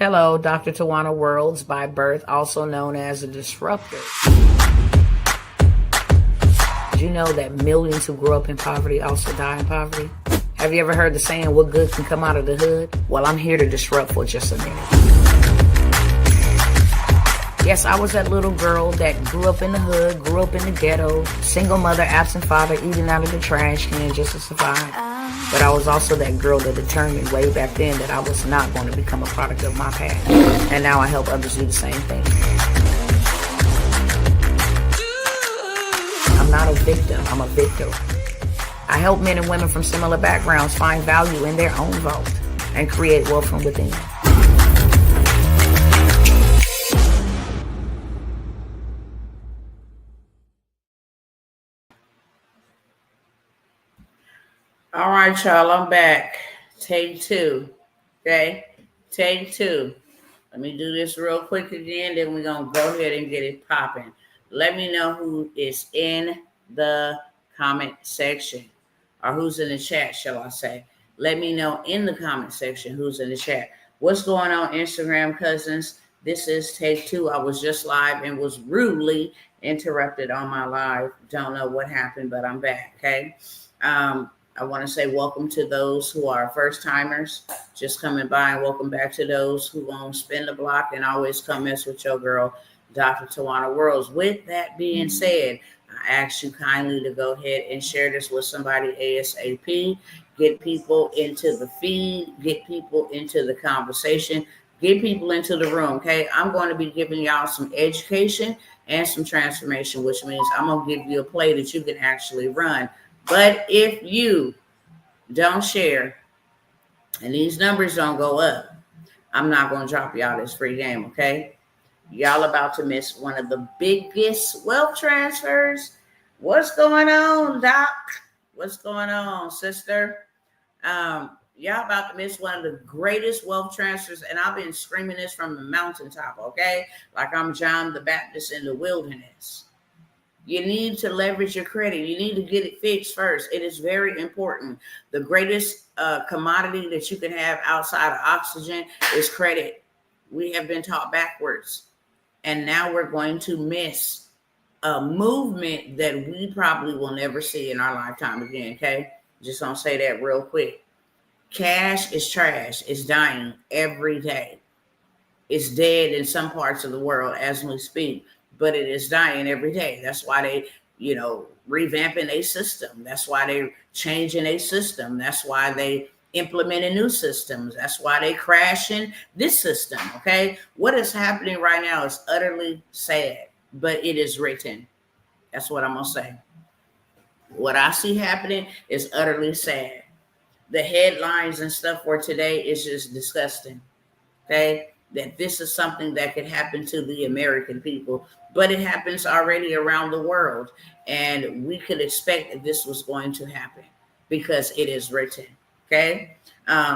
Hello, Dr. Tawana Worlds by birth, also known as a disruptor. Did you know that millions who grew up in poverty also die in poverty? Have you ever heard the saying, what good can come out of the hood? Well, I'm here to disrupt for just a minute. Yes, I was that little girl that grew up in the hood, grew up in the ghetto, single mother, absent father, eating out of the trash can just to survive. But I was also that girl that determined way back then that I was not going to become a product of my past. And now I help others do the same thing. I'm not a victim, I'm a victor. I help men and women from similar backgrounds find value in their own vault and create wealth from within. All right, y'all, I'm back. Take two. Okay? Take two. Let me do this real quick again, then we're going to go ahead and get it popping. Let me know who is in the comment section, or who's in the chat, shall I say. Let me know in the comment section who's in the chat. What's going on, Instagram cousins? This is take two. I was just live and was rudely interrupted on my live. Don't know what happened, but I'm back, okay? I want to say welcome to those who are first timers just coming by, and welcome back to those who won't spin the block and always come mess with your girl, Dr. Tawana Worlds. With that being said, I ask you kindly to go ahead and share this with somebody ASAP. Get people into the feed, get people into the conversation, get people into the room, okay? I'm going to be giving y'all some education and some transformation, which means I'm going to give you a play that you can actually run. But if you don't share and these numbers don't go up, I'm not going to drop y'all this free game, okay? Y'all about to miss one of the biggest wealth transfers. What's going on, Doc? What's going on, sister? Y'all about to miss one of the greatest wealth transfers, and I've been screaming this from the mountaintop, okay? Like I'm John the Baptist in the wilderness. You need to leverage your credit. You need to get it fixed first. It is very important. The greatest commodity that you can have outside of oxygen is credit. We have been taught backwards. And now we're going to miss a movement that we probably will never see in our lifetime again, okay? Just gonna say that real quick. Cash is trash. It's dying every day. It's dead in some parts of the world as we speak, but it is dying every day. That's why they, revamping a system. That's why they're changing a system. That's why they implementing new systems. That's why they crashing this system, okay? What is happening right now is utterly sad, but it is written. That's what I'm going to say. What I see happening is utterly sad. The headlines and stuff for today is just disgusting, okay? That this is something that could happen to the American people, but it happens already around the world. And we could expect that this was going to happen because it is written. Okay.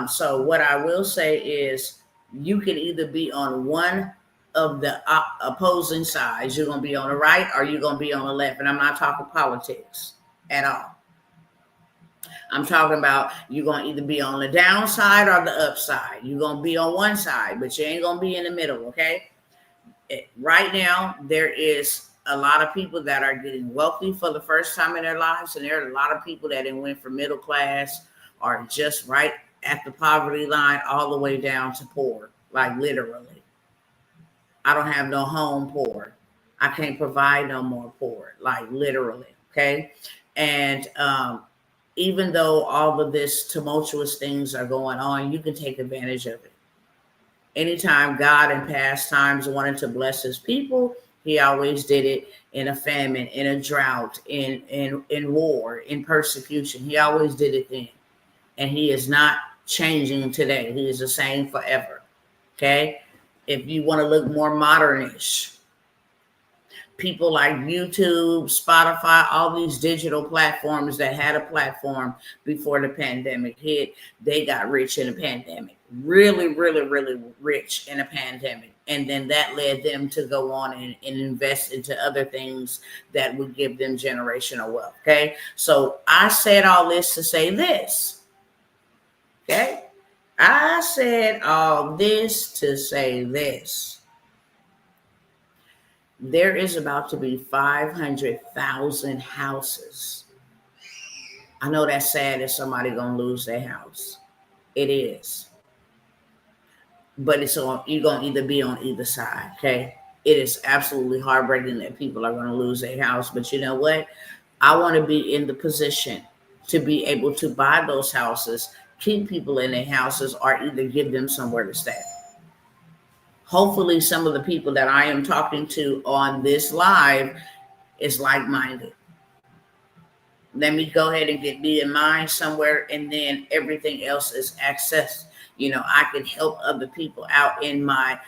So what I will say is you can either be on one of the opposing sides. You're going to be on the right or you're going to be on the left. And I'm not talking politics at all. I'm talking about you're going to either be on the downside or the upside. You're going to be on one side, but you ain't going to be in the middle, okay? Right now, there is a lot of people that are getting wealthy for the first time in their lives, and there are a lot of people that went from middle class or just right at the poverty line all the way down to poor, like literally. I don't have no home, poor. I can't provide no more, poor, like literally, okay? And even though all of this tumultuous things are going on, you can take advantage of it. Anytime God in past times wanted to bless his people, he always did it in a famine, in a drought, in war, in persecution. He always did it then. And he is not changing today. He is the same forever. Okay? If you want to look more modernish, people like YouTube, Spotify, all these digital platforms that had a platform before the pandemic hit, they got rich in a pandemic. Really, really, really rich in a pandemic. And then that led them to go on and invest into other things that would give them generational wealth. Okay. So I said all this to say this. Okay. I said all this to say this. There is about to be 500,000 houses. I know that's sad that somebody gonna lose their house. It is. But it's on, you're gonna either be on either side, okay? It is absolutely heartbreaking that people are gonna lose their house. But you know what? I want to be in the position to be able to buy those houses, keep people in their houses, or either give them somewhere to stay. Hopefully, some of the people that I am talking to on this live is like-minded. Let me go ahead and get me in mind somewhere, and then everything else is access. I can help other people out in my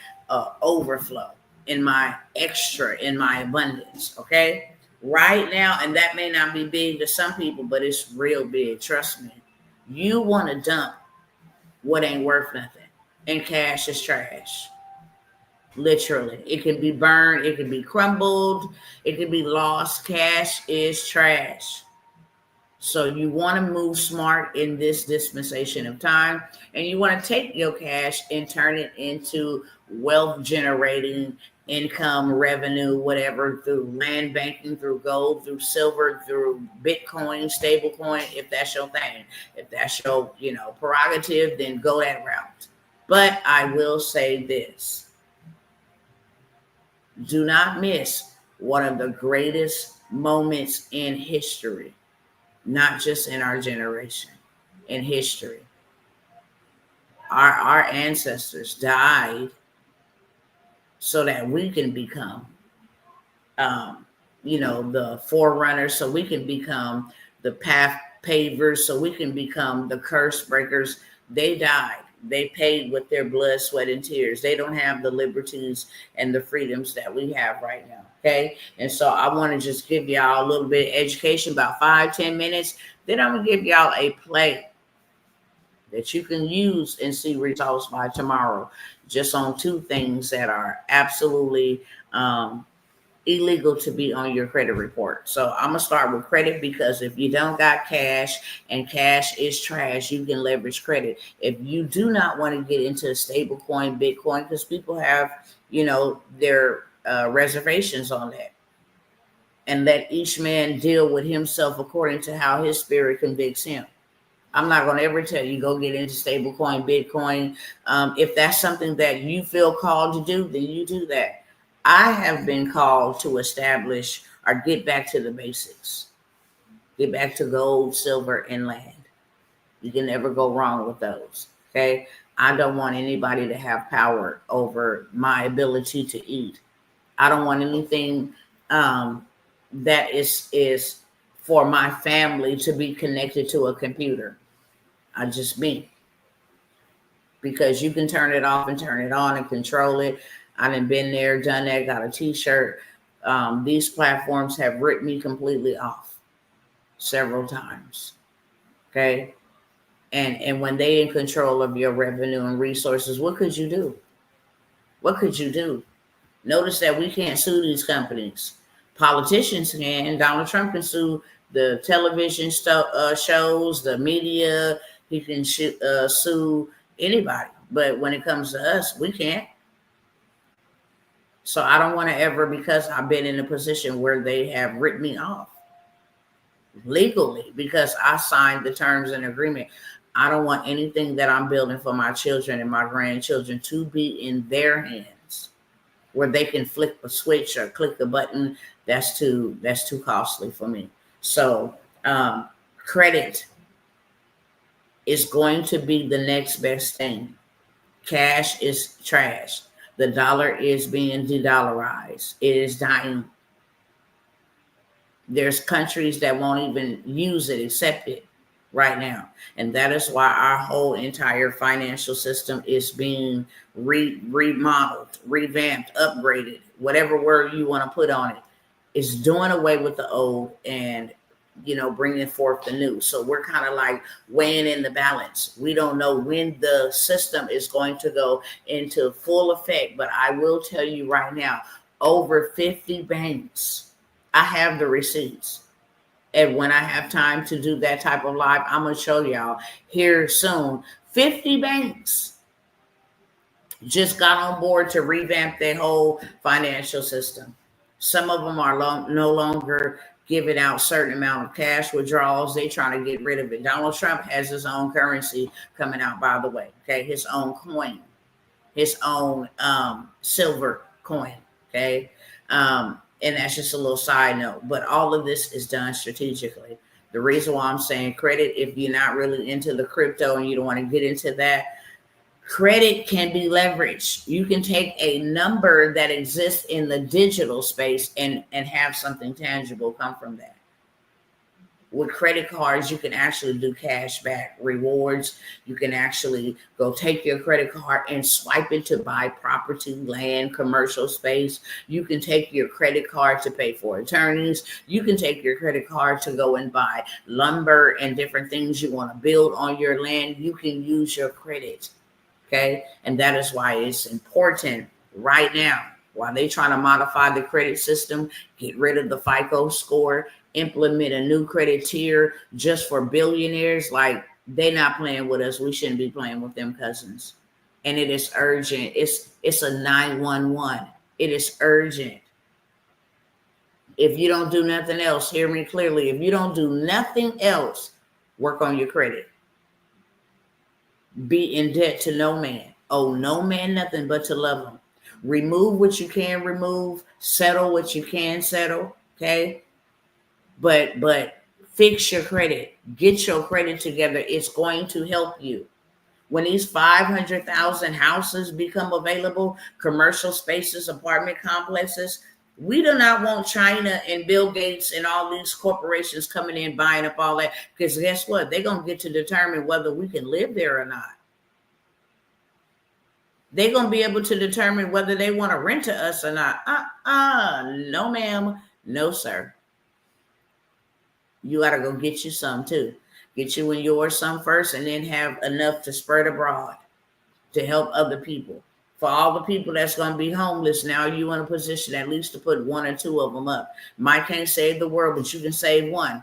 overflow, in my extra, in my abundance. Okay, right now, and that may not be big to some people, but it's real big. Trust me. You want to dump what ain't worth nothing, and cash is trash. Literally, it can be burned, it can be crumbled, it can be lost. Cash is trash. So you want to move smart in this dispensation of time, and you want to take your cash and turn it into wealth generating income, revenue, whatever, through land banking, through gold, through silver, through Bitcoin, stable coin, if that's your thing. If that's your, prerogative, then go that route. But I will say this. Do not miss one of the greatest moments in history. Not just in our generation, in history. Our ancestors died so that we can become, the forerunners, so we can become the path pavers, so we can become the curse breakers. They died. They paid with their blood, sweat, and tears. They don't have the liberties and the freedoms that we have right now. Okay. And so I want to just give y'all a little bit of education, about 5-10 minutes. Then I'm going to give y'all a play that you can use and see results by tomorrow, just on two things that are absolutely illegal to be on your credit report. So I'm gonna start with credit, because if you don't got cash, and cash is trash, you can leverage credit. If you do not want to get into stable coin, Bitcoin, because people have, their reservations on that, and let each man deal with himself according to how his spirit convicts him. I'm not going to ever tell you go get into stablecoin, Bitcoin. If that's something that you feel called to do, then you do that. I have been called to establish or get back to the basics. Get back to gold, silver, and land. You can never go wrong with those. Okay. I don't want anybody to have power over my ability to eat. I don't want anything that is for my family to be connected to a computer. I just me. Because you can turn it off and turn it on and control it. I done been there, done that, got a t-shirt. These platforms have ripped me completely off several times. Okay. And when they in control of your revenue and resources, what could you do? What could you do? Notice that we can't sue these companies. Politicians can. Donald Trump can sue the television shows, the media. He can sue anybody. But when it comes to us, we can't. So I don't want to ever, because I've been in a position where they have ripped me off legally because I signed the terms and agreement. I don't want anything that I'm building for my children and my grandchildren to be in their hands, where they can flick a switch or click the button. That's too costly for me. So credit is going to be the next best thing. Cash is trash. The dollar is being de-dollarized. It is dying. There's countries that won't even use it, accept it right now. And that is why our whole entire financial system is being remodeled, revamped, upgraded, whatever word you want to put on it. It's doing away with the old and, bringing forth the new. So we're kind of like weighing in the balance. We don't know when the system is going to go into full effect, but I will tell you right now, over 50 banks, I have the receipts. And when I have time to do that type of live, I'm going to show y'all here soon 50 banks just got on board to revamp their whole financial system. Some of them are no longer giving out certain amount of cash withdrawals. They trying to get rid of it. Donald Trump has his own currency coming out, by the way. Okay, his own coin, his own silver coin. Okay, and that's just a little side note. But all of this is done strategically. The reason why I'm saying credit, if you're not really into the crypto and you don't want to get into that, credit can be leveraged. You can take a number that exists in the digital space and have something tangible come from that. With credit cards, you can actually do cash back rewards. You can actually go take your credit card and swipe it to buy property, land, commercial space. You can take your credit card to pay for attorneys. You can take your credit card to go and buy lumber and different things you want to build on your land. You can use your credit. Okay. And that is why it's important right now, while they trying to modify the credit system, get rid of the FICO score, implement a new credit tier just for billionaires. Like, they not playing with us. We shouldn't be playing with them cousins. And it is urgent. It's a 911. It is urgent. If you don't do nothing else, hear me clearly. If you don't do nothing else, work on your credit. Be in debt to no man. Owe no man nothing but to love him. Remove what you can remove. Settle what you can settle. Okay. But fix your credit. Get your credit together. It's going to help you. When these 500,000 houses become available, commercial spaces, apartment complexes, we do not want China and Bill Gates and all these corporations coming in, buying up all that. Because guess what? They're going to get to determine whether we can live there or not. They're going to be able to determine whether they want to rent to us or not. No, ma'am. No, sir. You got to go get you some too. Get you and yours some first, and then have enough to spread abroad to help other people. For all the people that's going to be homeless, now you in a position at least to put one or two of them up. Might can't save the world, but you can save one.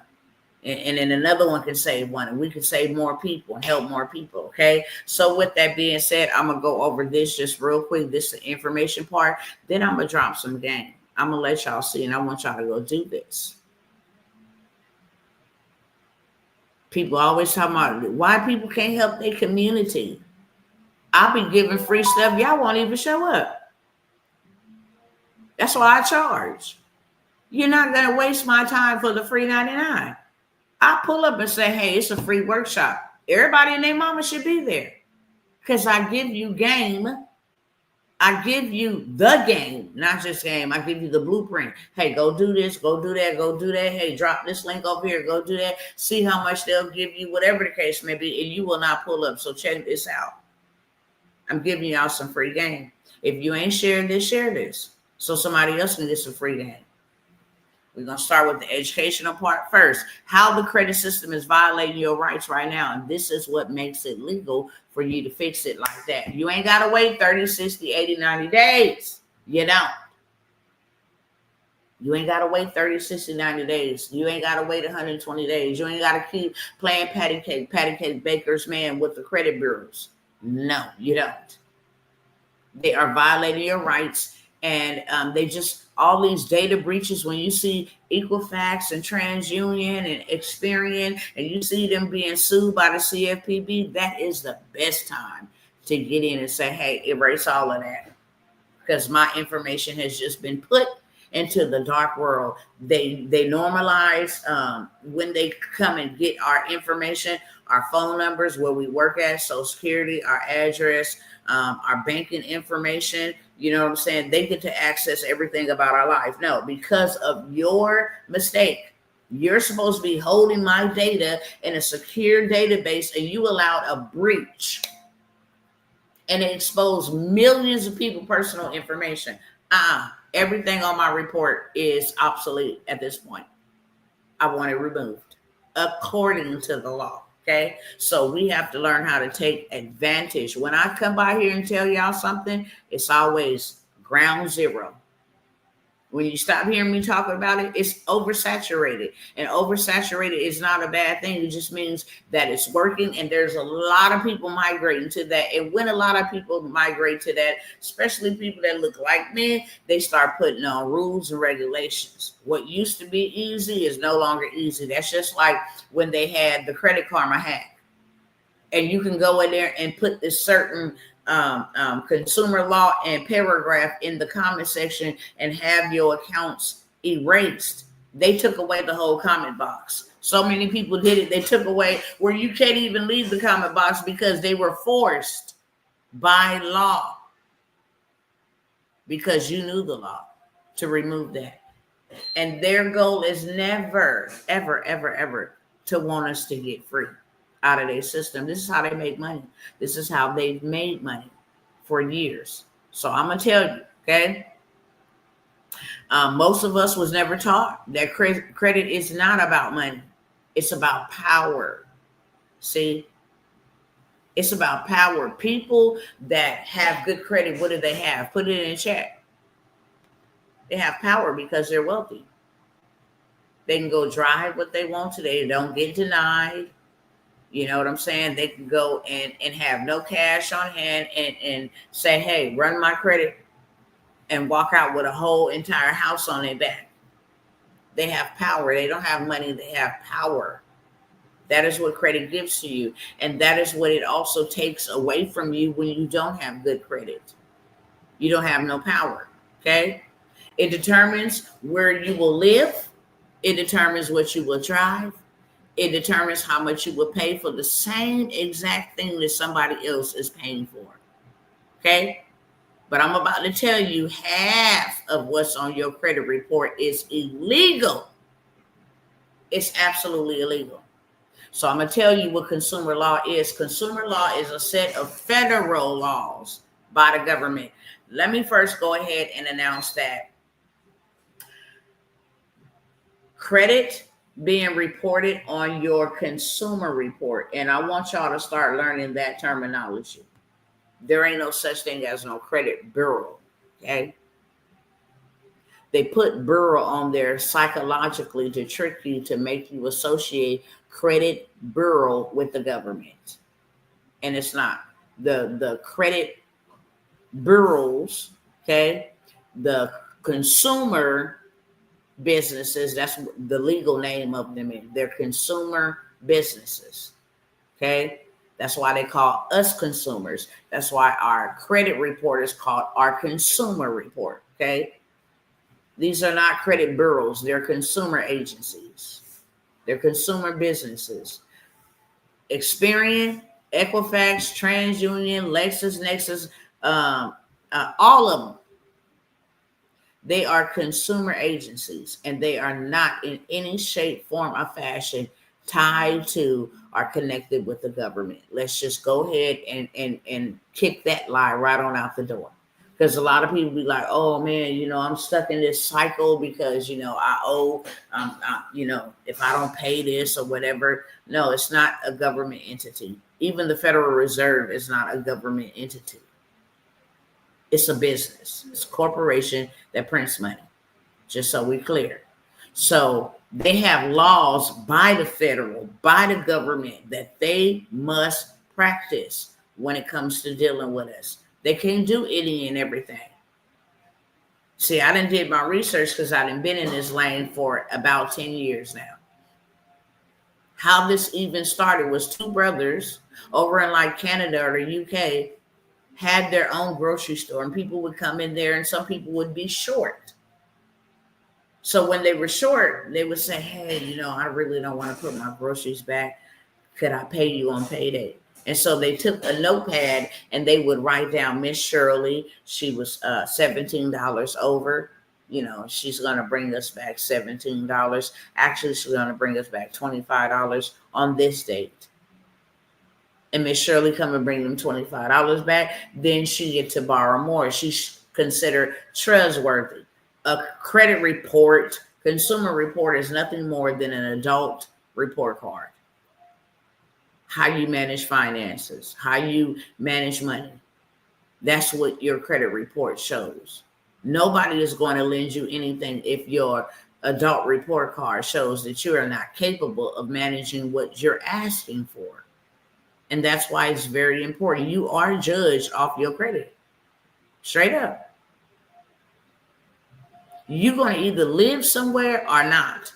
And then another one can save one. And we can save more people and help more people, okay? So with that being said, I'm going to go over this just real quick. This is the information part. Then I'm going to drop some game. I'm going to let y'all see, and I want y'all to go do this. People always talk about why people can't help their community. I'll be giving free stuff. Y'all won't even show up. That's why I charge. You're not going to waste my time for the free 99. I pull up and say, hey, it's a free workshop. Everybody and their mama should be there. Because I give you game. I give you the game, not just game. I give you the blueprint. Hey, go do this, go do that, go do that. Hey, drop this link over here, go do that. See how much they'll give you, whatever the case may be, and you will not pull up. So check this out. I'm giving y'all some free game. If you ain't sharing this, share this, so somebody else can get some free game. We're going to start with the educational part first. How the credit system is violating your rights right now. And this is what makes it legal for you to fix it like that. You ain't got to wait 30, 60, 80, 90 days. You don't. You ain't got to wait 30, 60, 90 days. You ain't got to wait 120 days. You ain't got to keep playing patty cake baker's man with the credit bureaus. No, you don't. They are violating your rights. And they just, all these data breaches, when you see Equifax and TransUnion and Experian, and you see them being sued by the CFPB, that is the best time to get in and say, hey, erase all of that. Because my information has just been put into the dark world. They normalize when they come and get our information, our phone numbers, where we work at, Social Security, our address, our banking information. You know what I'm saying? They get to access everything about our life. No, because of your mistake, you're supposed to be holding my data in a secure database, and you allowed a breach, and it exposed millions of people personal information. Everything on my report is obsolete at this point. I want it removed according to the law. Okay, so we have to learn how to take advantage. When I come by here and tell y'all something, it's always ground zero. When you stop hearing me talking about it, it's oversaturated. And oversaturated is not a bad thing. It just means that it's working, and there's a lot of people migrating to that. And when a lot of people migrate to that, especially people that look like me, they start putting on rules and regulations. What used to be easy is no longer easy. That's just like when they had the Credit Karma hack. And you can go in there and put this certain consumer law and paragraph in the comment section and have your accounts erased. They took away the whole comment box. So many people did it. They took away where you can't even leave the comment box because they were forced by law, because you knew the law, to remove that. And their goal is never, ever, ever, ever to want us to get free out of their system. This is how they make money. This is how they've made money for years. So I'm going to tell you, okay? Most of us was never taught that credit is not about money. It's about power. See? It's about power. People that have good credit, what do they have? Put it in chat. They have power because they're wealthy. They can go drive what they want to. They don't get denied. You know what I'm saying? They can go and have no cash on hand and say, hey, run my credit, and walk out with a whole entire house on their back. They have power. They don't have money. They have power. That is what credit gives to you. And that is what it also takes away from you when you don't have good credit. You don't have no power. Okay? It determines where you will live. It determines what you will drive. It determines how much you will pay for the same exact thing that somebody else is paying for. Okay? But I'm about to tell you, half of what's on your credit report is illegal. It's absolutely illegal. So I'm going to tell you what consumer law is. Consumer law is a set of federal laws by the government. Let me first go ahead and announce that credit being reported on your consumer report. And I want y'all to start learning that terminology. There ain't no such thing as no credit bureau, okay? They put bureau on there psychologically to trick you, to make you associate credit bureau with the government. And it's not. The credit bureaus, okay? The consumer businesses, that's the legal name of them. They're consumer businesses, okay? That's why they call us consumers. That's why our credit report is called our consumer report, okay? These are not credit bureaus. They're consumer agencies. They're consumer businesses. Experian, Equifax, TransUnion, LexisNexis, all of them. They are consumer agencies, and they are not in any shape, form, or fashion tied to or connected with the government. Let's just go ahead and kick that lie right on out the door. Because a lot of people be like, oh man, I'm stuck in this cycle because, I owe, if I don't pay this or whatever. No, it's not a government entity. Even the Federal Reserve is not a government entity. It's a business. It's a corporation that prints money, just so we're clear. So they have laws by the government that they must practice when it comes to dealing with us. They can't do any and everything. See, I done did my research because I done been in this lane for about 10 years now. How this even started was two brothers over in like Canada or the UK had their own grocery store, and people would come in there and some people would be short. So when they were short, they would say, hey, I really don't want to put my groceries back. Could I pay you on payday? And so they took a notepad and they would write down Miss Shirley. She was $17 over. She's going to bring us back $17. Actually, she's going to bring us back $25 on this date. And Miss Shirley come and bring them $25 back. Then she get to borrow more. She's considered trustworthy. A credit report, consumer report, is nothing more than an adult report card. How you manage finances, how you manage money. That's what your credit report shows. Nobody is going to lend you anything if your adult report card shows that you are not capable of managing what you're asking for. And that's why it's very important. You are judged off your credit. Straight up. You're going to either live somewhere or not,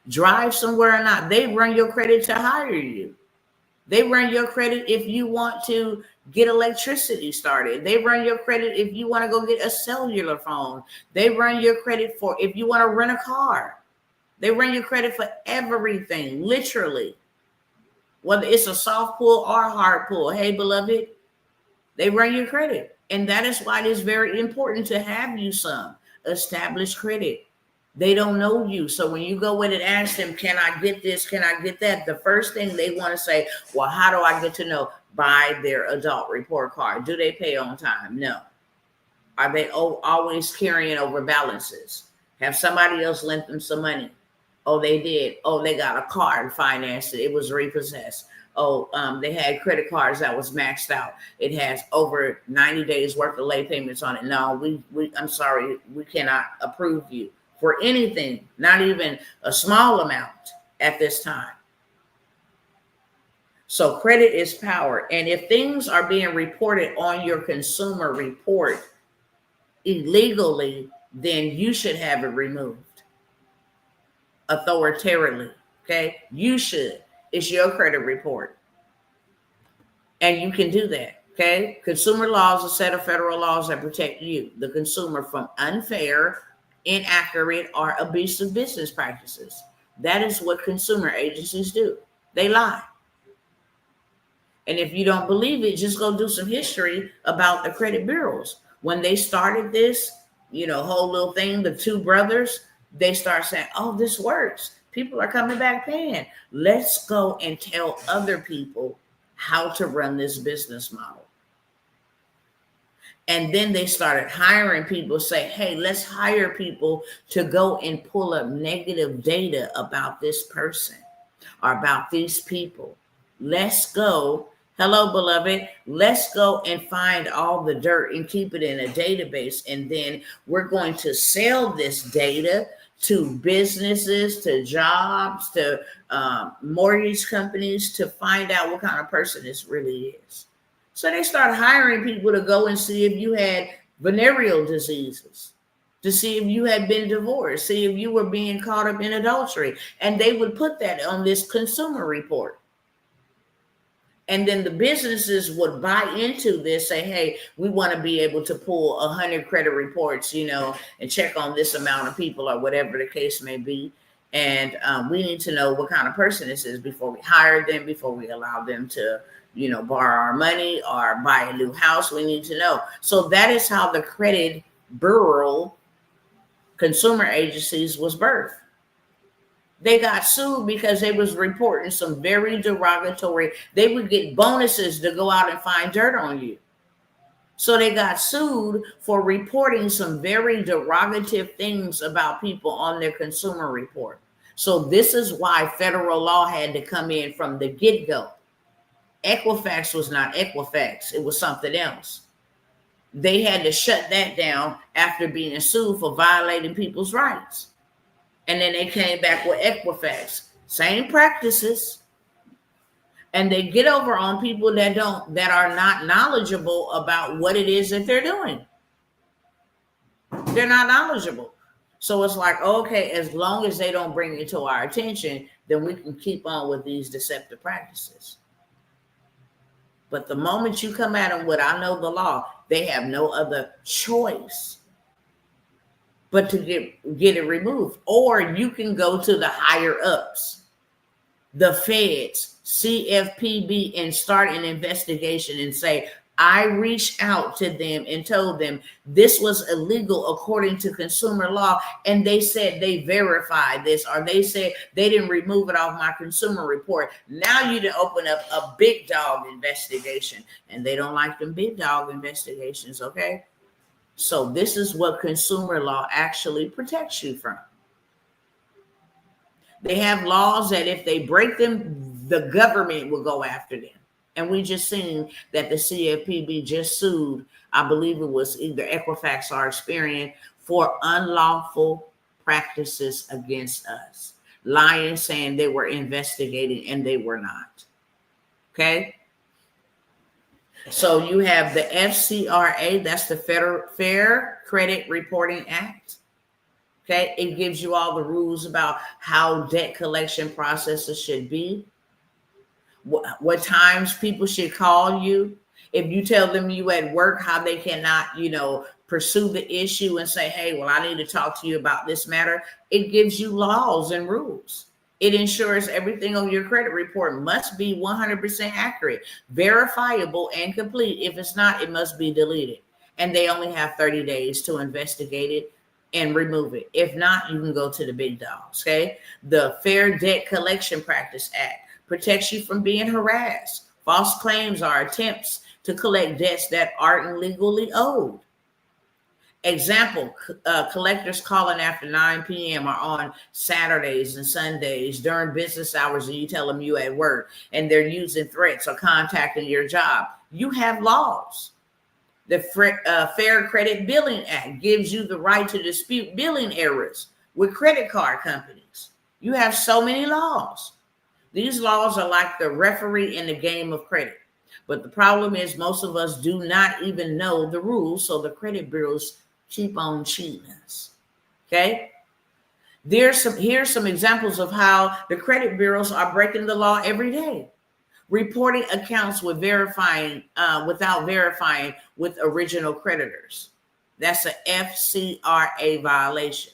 drive somewhere or not. They run your credit to hire you. They run your credit if you want to get electricity started. They run your credit if you want to go get a cellular phone. They run your credit for if you want to rent a car. They run your credit for everything, literally. Whether it's a soft pull or a hard pull. Hey, beloved, they run your credit. And that is why it is very important to have you some established credit. They don't know you. So when you go in and ask them, can I get this? Can I get that? The first thing they want to say, well, how do I get to know? By their adult report card. Do they pay on time? No. Are they always carrying over balances? Have somebody else lent them some money? Oh, they did. Oh, they got a card financed. It was repossessed. Oh, they had credit cards that was maxed out. It has over 90 days worth of late payments on it. No, I'm sorry. We cannot approve you for anything, not even a small amount at this time. So credit is power. And if things are being reported on your consumer report illegally, then you should have it removed authoritatively. Okay, you should. It's your credit report. And you can do that. Okay, consumer laws, a set of federal laws that protect you, the consumer, from unfair, inaccurate, or abusive business practices. That is what consumer agencies do. They lie. And if you don't believe it, just go do some history about the credit bureaus. When they started this, whole little thing, the two brothers, they start saying, oh, this works. People are coming back paying. Let's go and tell other people how to run this business model. And then they started hiring people, say, hey, let's hire people to go and pull up negative data about this person or about these people. Let's go. Hello, beloved. Let's go and find all the dirt and keep it in a database. And then we're going to sell this data to businesses, to jobs, to mortgage companies to find out what kind of person this really is. So they start hiring people to go and see if you had venereal diseases, to see if you had been divorced, see if you were being caught up in adultery. And they would put that on this consumer report. And then the businesses would buy into this, say, hey, we want to be able to pull 100 credit reports, and check on this amount of people or whatever the case may be. And we need to know what kind of person this is before we hire them, before we allow them to, borrow our money or buy a new house. We need to know. So that is how the credit bureau consumer agencies was birthed. They got sued because they was reporting some very derogatory. They would get bonuses to go out and find dirt on you. So they got sued for reporting some very derogative things about people on their consumer report. So this is why federal law had to come in from the get-go. Equifax was not Equifax. It was something else. They had to shut that down after being sued for violating people's rights. And then they came back with Equifax. Same practices. And they get over on people that are not knowledgeable about what it is that they're doing. They're not knowledgeable. So it's like, okay, as long as they don't bring it to our attention, then we can keep on with these deceptive practices. But the moment you come at them with, I know the law, they have no other choice but to get it removed. Or you can go to the higher ups, the feds, CFPB, and start an investigation and say, I reached out to them and told them this was illegal according to consumer law. And they said they verified this, or they said they didn't remove it off my consumer report. Now you to open up a big dog investigation. And they don't like them big dog investigations, okay? So this is what consumer law actually protects you from. They have laws that if they break them, the government will go after them. And we just seen that the CFPB just sued, I believe it was either Equifax or Experian, for unlawful practices against us. Lying, saying they were investigating, and they were not. Okay? So you have the FCRA, that's the Fair Credit Reporting Act. Okay? It gives you all the rules about how debt collection processes should be. What times people should call you. If you tell them you at work, how they cannot, pursue the issue and say, hey, well, I need to talk to you about this matter. It gives you laws and rules. It ensures everything on your credit report must be 100% accurate, verifiable, and complete. If it's not, it must be deleted. And they only have 30 days to investigate it and remove it. If not, you can go to the big dogs, okay? The Fair Debt Collection Practice Act protects you from being harassed. False claims are attempts to collect debts that aren't legally owed. Example, collectors calling after 9 p.m. or on Saturdays and Sundays during business hours, and you tell them you at work, and they're using threats or contacting your job. You have laws. The Fair Credit Billing Act gives you the right to dispute billing errors with credit card companies. You have so many laws. These laws are like the referee in the game of credit. But the problem is most of us do not even know the rules, so the credit bureaus keep on cheating us. Okay? Here's some examples of how the credit bureaus are breaking the law every day. Reporting accounts without verifying with original creditors. That's a FCRA violation.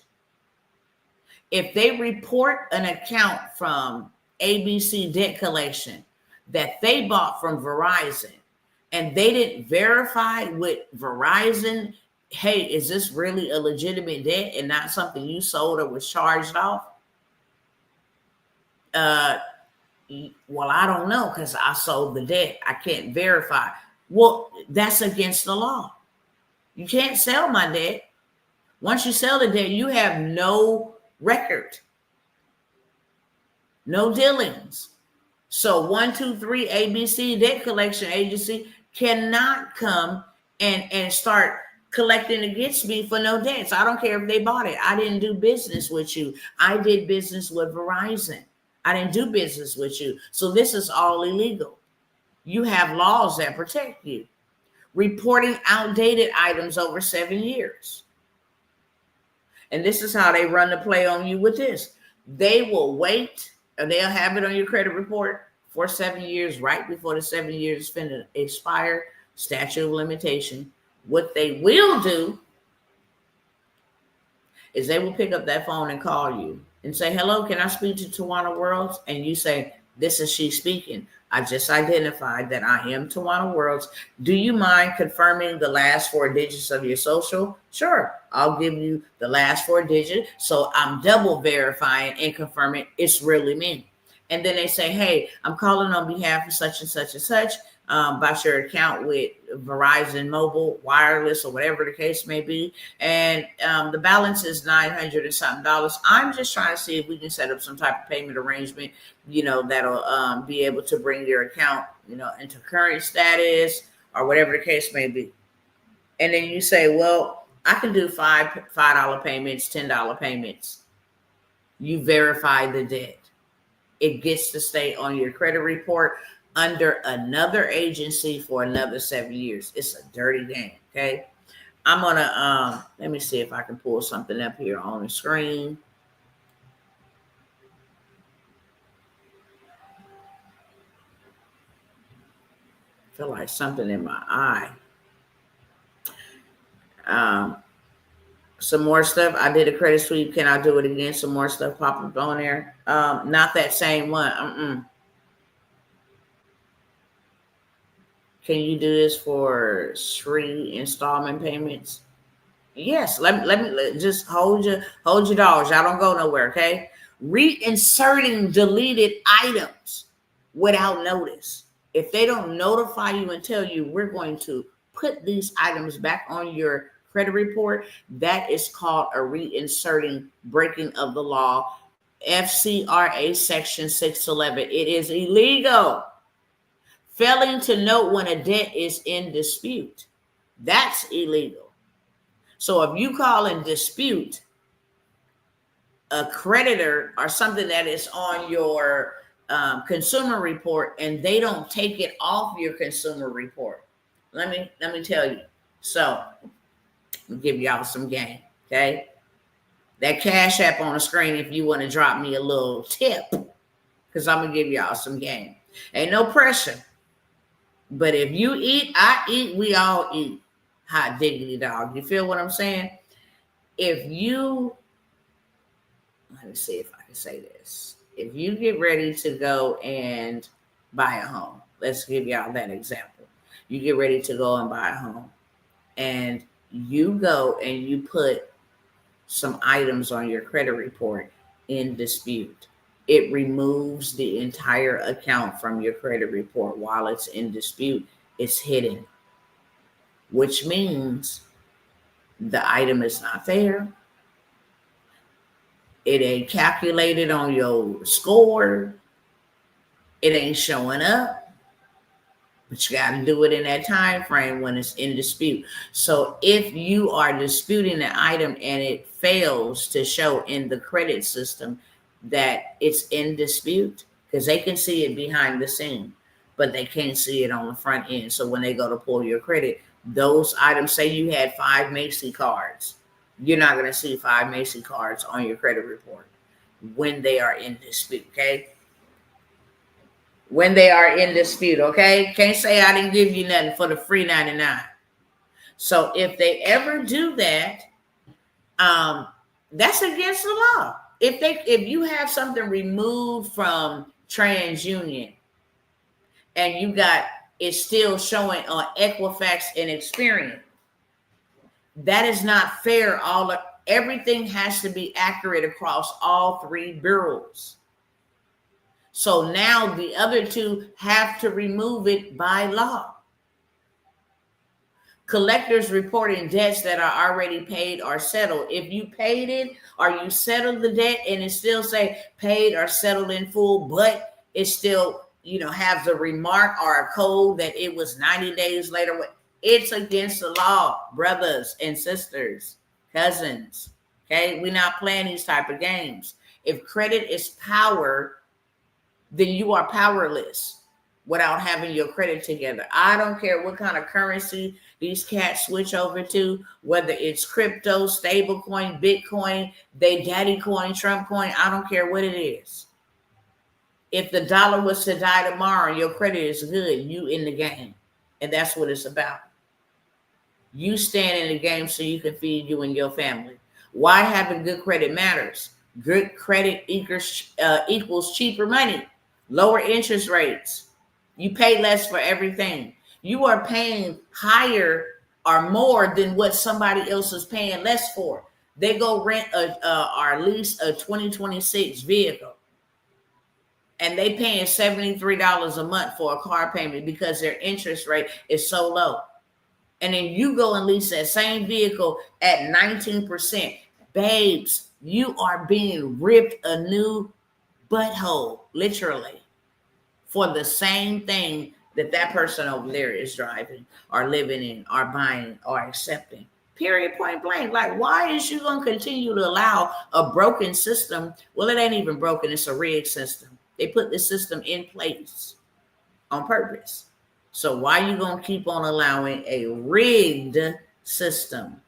If they report an account from ABC Debt Collection that they bought from Verizon and they didn't verify with Verizon, hey, is this really a legitimate debt and not something you sold or was charged off? Well, I don't know because I sold the debt. I can't verify. Well, that's against the law. You can't sell my debt. Once you sell the debt, you have no record, no dealings. So 123 ABC Debt Collection Agency cannot come and start collecting against me for no debts. I don't care if they bought it. I didn't do business with you. I did business with Verizon. I didn't do business with you. So this is all illegal. You have laws that protect you. Reporting outdated items over 7 years. And this is how they run the play on you with this. They will wait, and they'll have it on your credit report for 7 years, right before the 7 years is finna expire, statute of limitation. What they will do is they will pick up that phone and call you and say, hello, can I speak to Tawana Worlds? And you say, this is she speaking. I just identified that I am Tawana Worlds. Do you mind confirming the last 4 digits of your social? Sure, I'll give you the last 4 digits. So I'm double verifying and confirming it's really me. And then they say, hey, I'm calling on behalf of such and such and such about your account with Verizon Mobile, Wireless, or whatever the case may be. And the balance is $900 and something. I'm just trying to see if we can set up some type of payment arrangement, that'll be able to bring your account, into current status or whatever the case may be. And then you say, well, I can do $5 payments, $10 payments. You verify the debt. It gets to stay on your credit report under another agency for another 7 years. It's a dirty game, okay? I'm gonna let me see if I can pull something up here on the screen. I feel like something in my eye. Some more stuff. I did a credit sweep. Can I do it again? Some more stuff pop up on there. Not that same one. Can you do this for 3 installment payments? Yes. Let me just hold your dollars. Y'all don't go nowhere. Okay. Reinserting deleted items without notice. If they don't notify you and tell you we're going to put these items back on your credit report, that is called a reinserting, breaking of the law. FCRA section 611. It is illegal. Failing to note when a debt is in dispute, that's illegal. So if you call in dispute a creditor or something that is on your consumer report and they don't take it off your consumer report, let me tell you. So I'll give y'all some game, okay? That Cash App on the screen if you want to drop me a little tip, because I'm gonna give y'all some game. Ain't no pressure. But if you eat, I eat, we all eat. Hot diggity dog. You feel what I'm saying? If you, let me see if I can say this. If you get ready to go and buy a home, let's give y'all that example. You get ready to go and buy a home, and you go and you put some items on your credit report in dispute. It removes the entire account from your credit report while it's in dispute. It's hidden, which means the item is not there. It ain't calculated on your score. It ain't showing up. But you got to do it in that time frame when it's in dispute. So if you are disputing the item and it fails to show in the credit system that it's in dispute, because they can see it behind the scene, but they can't see it on the front end. So when they go to pull your credit, those items, say you had 5 Macy cards, you're not going to see 5 Macy cards on your credit report when they are in dispute, okay? When they are in dispute, okay? Can't say I didn't give you nothing for the free 99. So if they ever do that, that's against the law. If you have something removed from TransUnion and you got it still showing on Equifax and Experian, that is not fair. Everything has to be accurate across all 3 bureaus. So now the other 2 have to remove it by law. Collectors reporting debts that are already paid or settled. If you paid it or you settled the debt and it still say paid or settled in full, but it still, has a remark or a code that it was 90 days later, it's against the law, brothers and sisters, cousins. Okay, we're not playing these type of games. If credit is power, then you are powerless without having your credit together. I don't care what kind of currency these cats switch over to, whether it's crypto, stable coin, Bitcoin, they daddy coin, Trump coin, I don't care what it is. If the dollar was to die tomorrow, your credit is good, you in the game. And that's what it's about. You stand in the game so you can feed you and your family. Why having good credit matters? Good credit equals cheaper money, lower interest rates. You pay less for everything. You are paying higher or more than what somebody else is paying less for. They go rent or lease a 2026 vehicle, and they paying $73 a month for a car payment because their interest rate is so low. And then you go and lease that same vehicle at 19%. Babes, you are being ripped a new butthole, literally, for the same thing that person over there is driving or living in or buying or accepting. Period, point blank. Like, why is you going to continue to allow a broken system? Well, it ain't even broken. It's a rigged system. They put the system in place on purpose. So why are you going to keep on allowing a rigged system?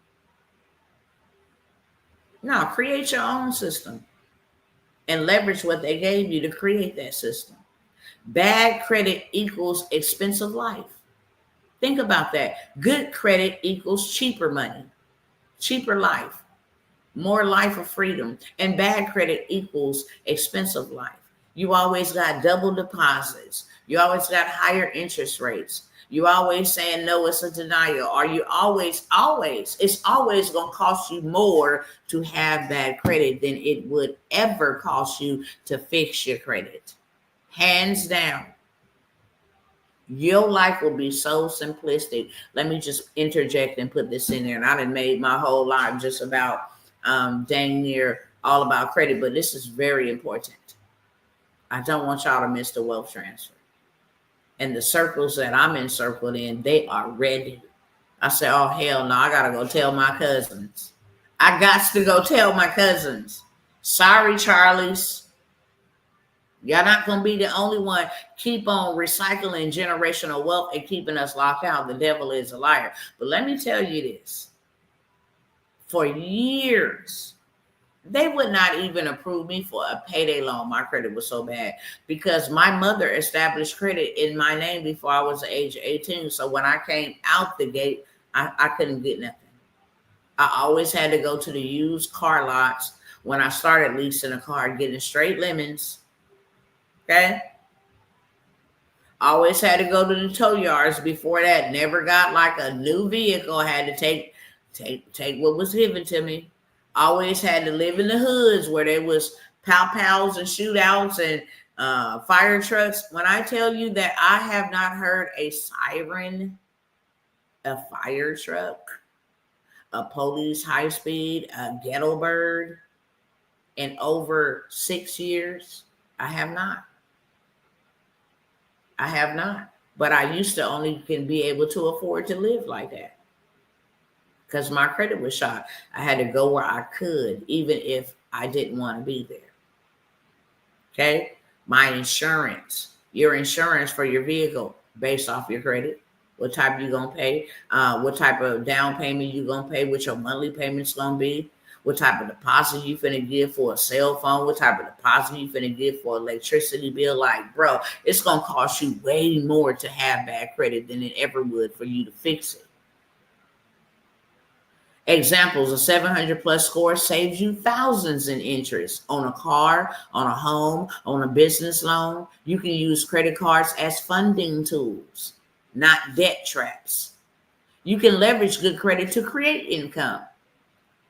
No, create your own system and leverage what they gave you to create that system. Bad credit equals expensive life. Think about that. Good credit equals cheaper money, cheaper life, more life of freedom. And bad credit equals expensive life. You always got double deposits. You always got higher interest rates. You always saying no, it's a denial. Or you always, it's always going to cost you more to have bad credit than it would ever cost you to fix your credit. Hands down. Your life will be so simplistic. Let me just interject and put this in there. And I done made my whole life just about dang near all about credit, but this is very important. I don't want y'all to miss the wealth transfer. And the circles that I'm encircled in, they are ready. I say, oh, hell no, I got to go tell my cousins. I got to go tell my cousins. Sorry, Charlies. Y'all not going to be the only one. Keep on recycling generational wealth and keeping us locked out. The devil is a liar. But let me tell you this. For years, they would not even approve me for a payday loan. My credit was so bad because my mother established credit in my name before I was the age of 18. So when I came out the gate, I couldn't get nothing. I always had to go to the used car lots when I started leasing a car, getting straight lemons. Okay. Always had to go to the tow yards before that. Never got like a new vehicle. I had to take what was given to me. Always had to live in the hoods where there was pow-pows and shootouts and fire trucks. When I tell you that I have not heard a siren, a fire truck, a police high speed, a ghetto bird in over 6 years, I have not. I have not. But I used to only can be able to afford to live like that because my credit was shot. I had to go where I could, even if I didn't want to be there. Okay? My insurance, your insurance for your vehicle based off your credit. What type you going to pay? What type of down payment you going to pay? What your monthly payment's going to be? What type of deposit you finna give for a cell phone? What type of deposit you finna give for electricity bill? Like, bro, it's gonna cost you way more to have bad credit than it ever would for you to fix it. Examples, a 700 plus score saves you thousands in interest on a car, on a home, on a business loan. You can use credit cards as funding tools, not debt traps. You can leverage good credit to create income.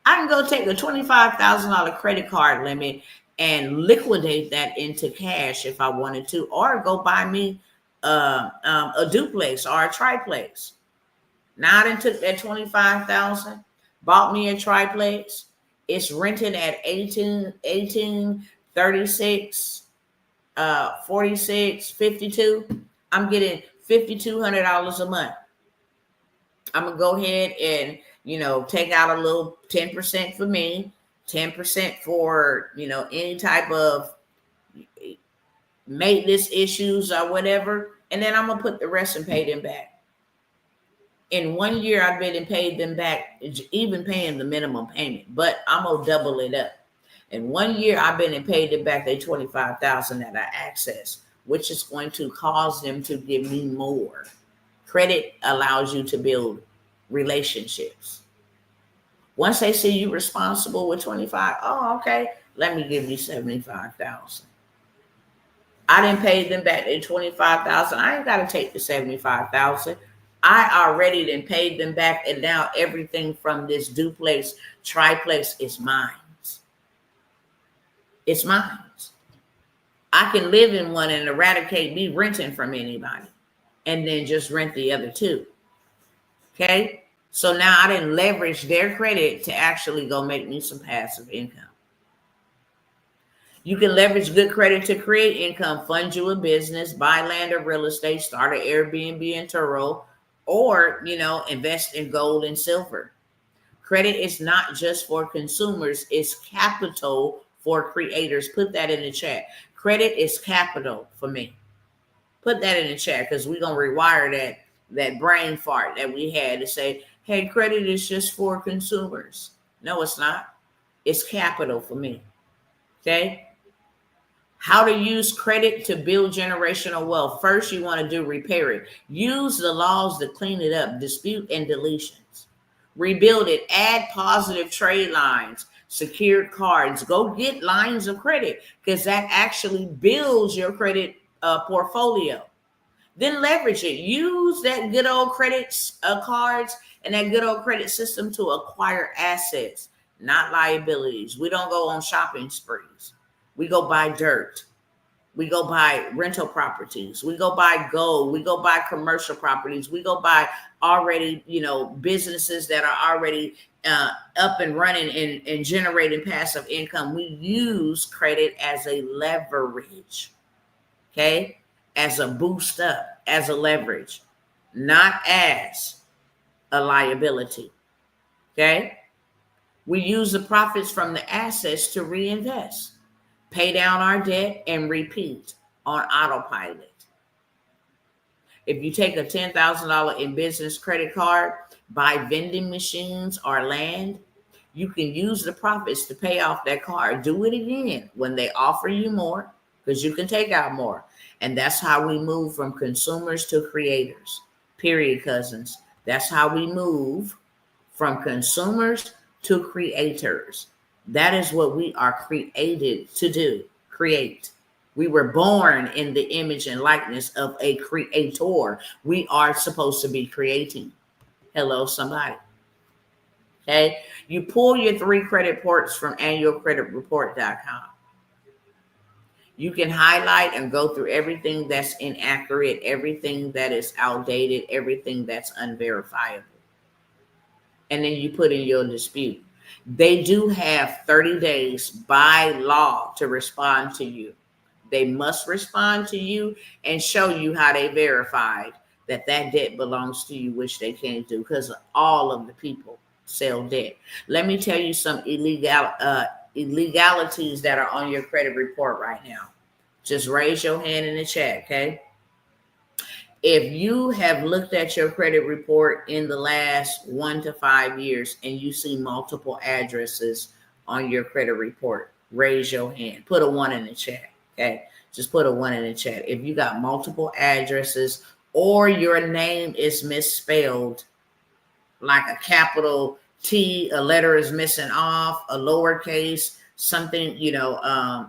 I can go take a $25,000 credit card limit and liquidate that into cash if I wanted to, or go buy me a duplex or a triplex. Now I done took that $25,000, bought me a triplex. It's rented at 18, 36, 46, 52. I'm getting $5,200 a month. I'm gonna go ahead and take out a little 10% for me, 10% for any type of maintenance issues or whatever, and then I'm gonna put the rest and pay them back. In 1 year, I've been and paid them back, even paying the minimum payment, but I'm gonna double it up. In 1 year, I've been and paid them back their $25,000 that I accessed, which is going to cause them to give me more. Credit allows you to build relationships. Once they see you responsible with 25, oh, okay, let me give you 75,000. I didn't pay them back their 25,000. I ain't got to take the 75,000. I already done paid them back, and now everything from this duplex, triplex is mine. It's mine. I can live in one and eradicate me renting from anybody, and then just rent the other two. Okay? So now I didn't leverage their credit to actually go make me some passive income. You can leverage good credit to create income, fund you a business, buy land or real estate, start an Airbnb and Turo, or, invest in gold and silver. Credit is not just for consumers, it's capital for creators. Put that in the chat. Credit is capital for me. Put that in the chat because we're going to rewire that brain fart that we had to say, hey, credit is just for consumers. No, it's not. It's capital for me. Okay? How to use credit to build generational wealth. First, you want to do repair it. Use the laws to clean it up, dispute and deletions. Rebuild it. Add positive trade lines, secured cards. Go get lines of credit because that actually builds your credit portfolio. Then leverage it. Use that good old credit cards and that good old credit system to acquire assets, not liabilities. We don't go on shopping sprees. We go buy dirt. We go buy rental properties. We go buy gold. We go buy commercial properties. We go buy already, businesses that are already up and running and generating passive income. We use credit as a leverage. Okay. as a boost up, as a leverage, not as a liability. Okay? We use the profits from the assets to reinvest, pay down our debt, and repeat on autopilot. If you take a $10,000 in business credit card, buy vending machines or land, you can use the profits to pay off that card. Do it again when they offer you more, because you can take out more. And that's how we move from consumers to creators. Period, cousins. That's how we move from consumers to creators. That is what we are created to do. Create. We were born in the image and likeness of a creator. We are supposed to be creating. Hello, somebody. Okay. You pull your 3 credit reports from annualcreditreport.com. You can highlight and go through everything that's inaccurate, everything that is outdated, everything that's unverifiable. And then you put in your dispute. They do have 30 days by law to respond to you. They must respond to you and show you how they verified that debt belongs to you, which they can't do because all of the people sell debt. Let me tell you some illegalities that are on your credit report right now. Just raise your hand in the chat, okay? If you have looked at your credit report in the last 1 to 5 years and you see multiple addresses on your credit report, raise your hand. Put a 1 in the chat, okay? Just put a 1 in the chat. If you got multiple addresses or your name is misspelled, like a capital T, a letter is missing off, a lowercase, something,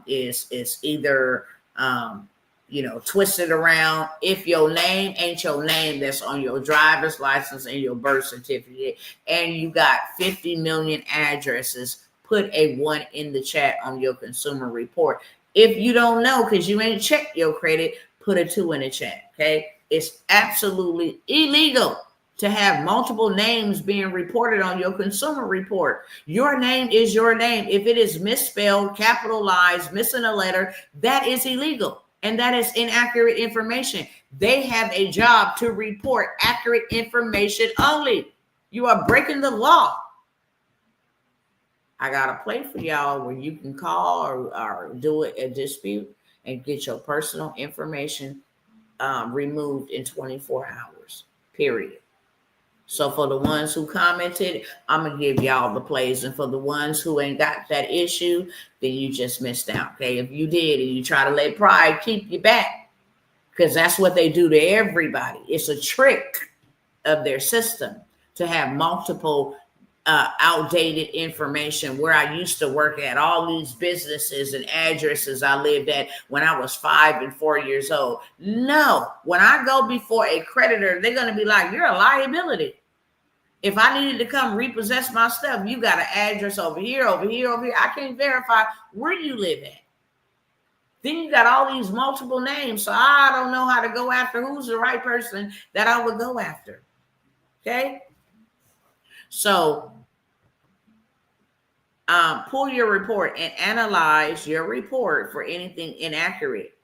is either, twisted around. If your name ain't your name that's on your driver's license and your birth certificate, and you got 50 million addresses, put a 1 in the chat on your consumer report. If you don't know because you ain't checked your credit, put a 2 in the chat, okay? It's absolutely illegal to have multiple names being reported on your consumer report. Your name is your name. If it is misspelled, capitalized, missing a letter, that is illegal. And that is inaccurate information. They have a job to report accurate information only. You are breaking the law. I got a play for y'all where you can call or do a dispute and get your personal information removed in 24 hours, period. So for the ones who commented, I'm going to give y'all the plays. And for the ones who ain't got that issue, then you just missed out. Okay. If you did and you try to let pride keep you back, because that's what they do to everybody. It's a trick of their system to have multiple outdated information. Where I used to work at, all these businesses and addresses I lived at when I was 5 and 4 years old. No, when I go before a creditor, they're going to be like, you're a liability. If I needed to come repossess my stuff, you got an address over here, over here, over here. I can't verify where you live at. Then you got all these multiple names. So I don't know how to go after who's the right person that I would go after. Okay. So pull your report and analyze your report for anything inaccurate.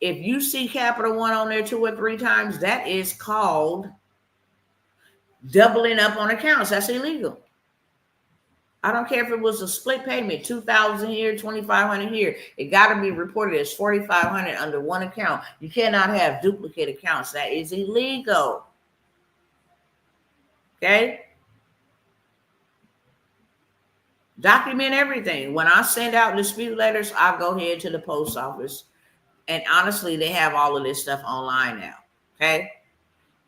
If you see Capital One on there 2 or 3 times, that is called doubling up on accounts. That's illegal. I don't care if it was a split payment, $2,000 here, $2,500 here. It got to be reported as $4,500 under one account. You cannot have duplicate accounts. That is illegal. Okay? Document everything. When I send out dispute letters, I go ahead to the post office. And honestly, they have all of this stuff online now. Okay?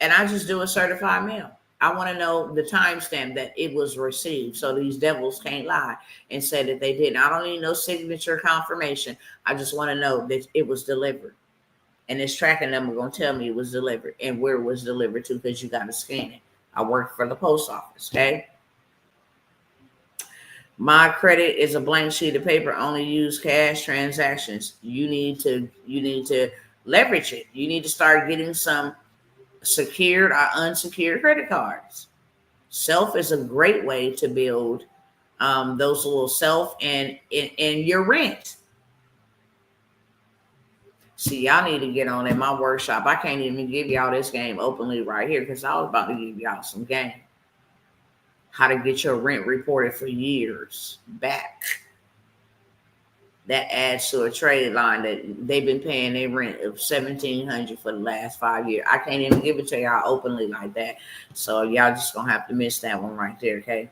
And I just do a certified mail. I want to know the timestamp that it was received, so these devils can't lie and say that they didn't. I don't need no signature confirmation. I just want to know that it was delivered. And this tracking number going to tell me it was delivered and where it was delivered to, because you got to scan it. I work for the post office, okay? My credit is a blank sheet of paper, only use cash transactions. You need to leverage it. You need to start getting some secured or unsecured credit cards. Self is a great way to build those little self and your rent. See, y'all need to get on in my workshop. I can't even give y'all this game openly right here because I was about to give y'all some game. How to get your rent reported for years back. That adds to a trade line that they've been paying their rent of $1,700 for the last 5 years. I can't even give it to y'all openly like that. So y'all just gonna have to miss that one right there, okay?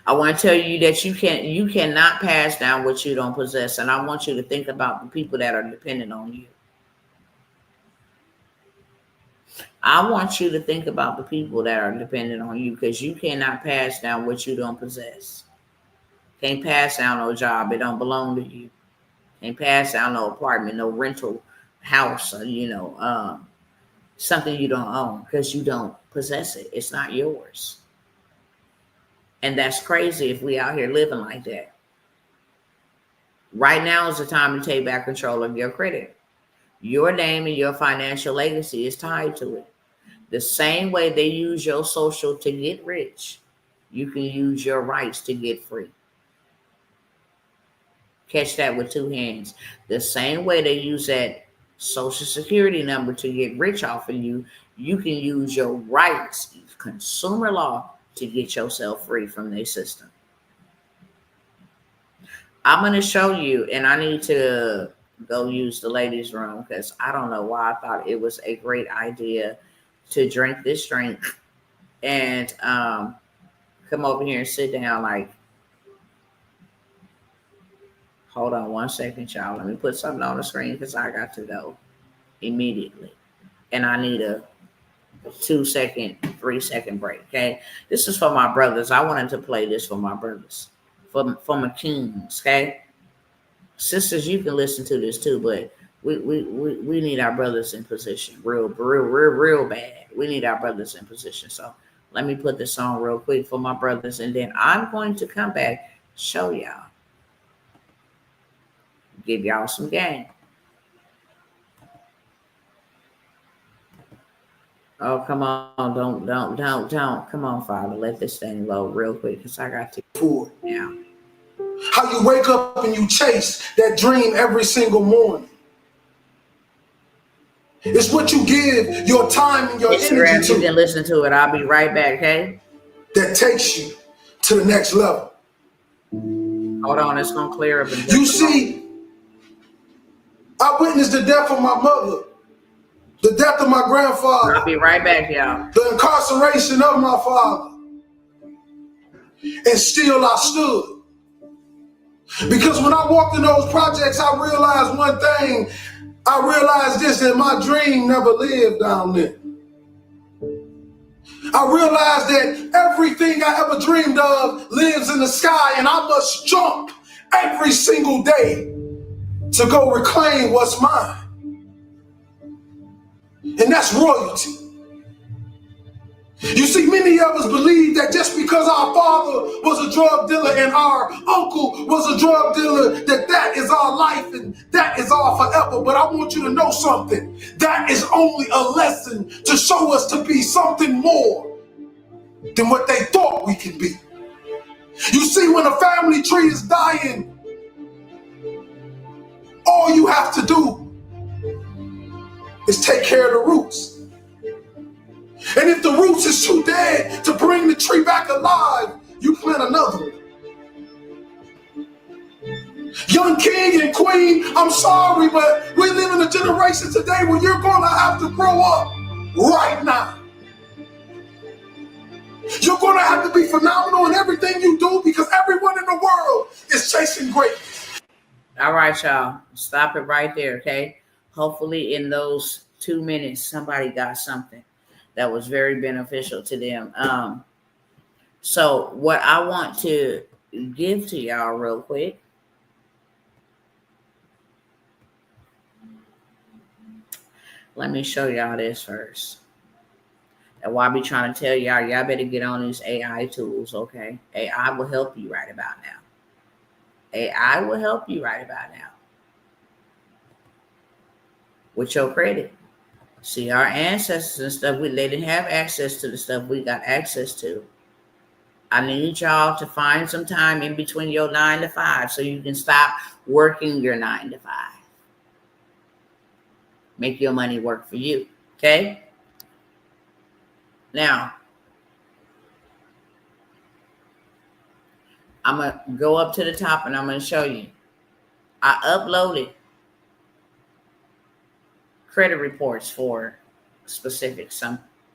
I want to tell you that you cannot pass down what you don't possess, and I want you to think about the people that are dependent on you. I want you to think about the people that are dependent on you because you cannot pass down what you don't possess. Can't pass down no job. It don't belong to you. Can't pass down no apartment, no rental house, or, something you don't own because you don't possess it. It's not yours. And that's crazy if we out here living like that. Right now is the time to take back control of your credit. Your name and your financial legacy is tied to it. The same way they use your social to get rich, you can use your rights to get free. Catch that with two hands. The same way they use that social security number to get rich off of you, you can use your rights, consumer law, to get yourself free from their system. I'm going to show you, and I need to go use the ladies' room because I don't know why I thought it was a great idea to drink this drink and come over here and sit down. Like, hold on one second, y'all. Let me put something on the screen because I got to go immediately. And I need a 2-second, 3-second break, okay? This is for my brothers. I wanted to play this for my brothers, for my kings, okay? Sisters, you can listen to this too, but we need our brothers in position real bad. We need our brothers in position. So let me put this on real quick for my brothers, and then I'm going to come back, show y'all, give y'all some game. Oh, come on. Don't. Come on, Father. Let this thing load real quick because I got to pour it now. How you wake up and you chase that dream every single morning. It's what you give your time and your Instagram, energy to. You can listen to it. I'll be right back, okay? That takes you to the next level. Hold on, it's going to clear up. You see, I witnessed the death of my mother, the death of my grandfather. I'll be right back, y'all. The incarceration of my father. And still I stood. Because when I walked in those projects, I realized one thing. I realized this, that my dream never lived down there. I realized that everything I ever dreamed of lives in the sky, and I must jump every single day to go reclaim what's mine. And that's royalty. You see, many of us believe that just because our father was a drug dealer and our uncle was a drug dealer, that is our life and that is our forever. But I want you to know something. That is only a lesson to show us to be something more than what they thought we could be. You see, when a family tree is dying, all you have to do is take care of the roots. And if the roots is too dead to bring the tree back alive, you plant another one. Young king and queen, I'm sorry, but we live in a generation today where you're going to have to grow up right now. You're going to have to be phenomenal in everything you do because everyone in the world is chasing greatness. All right, y'all. Stop it right there, okay? Hopefully in those 2 minutes, somebody got something that was very beneficial to them. So what I want to give to y'all real quick. Let me show y'all this first. And while I be trying to tell y'all better get on these AI tools, okay? AI will help you right about now. AI will help you right about now with your credit. See, our ancestors and stuff, they didn't have access to the stuff we got access to. I need y'all to find some time in between your 9 to 5 so you can stop working your 9 to 5. Make your money work for you, okay? Now, I'm going to go up to the top and I'm going to show you. I uploaded credit reports for specific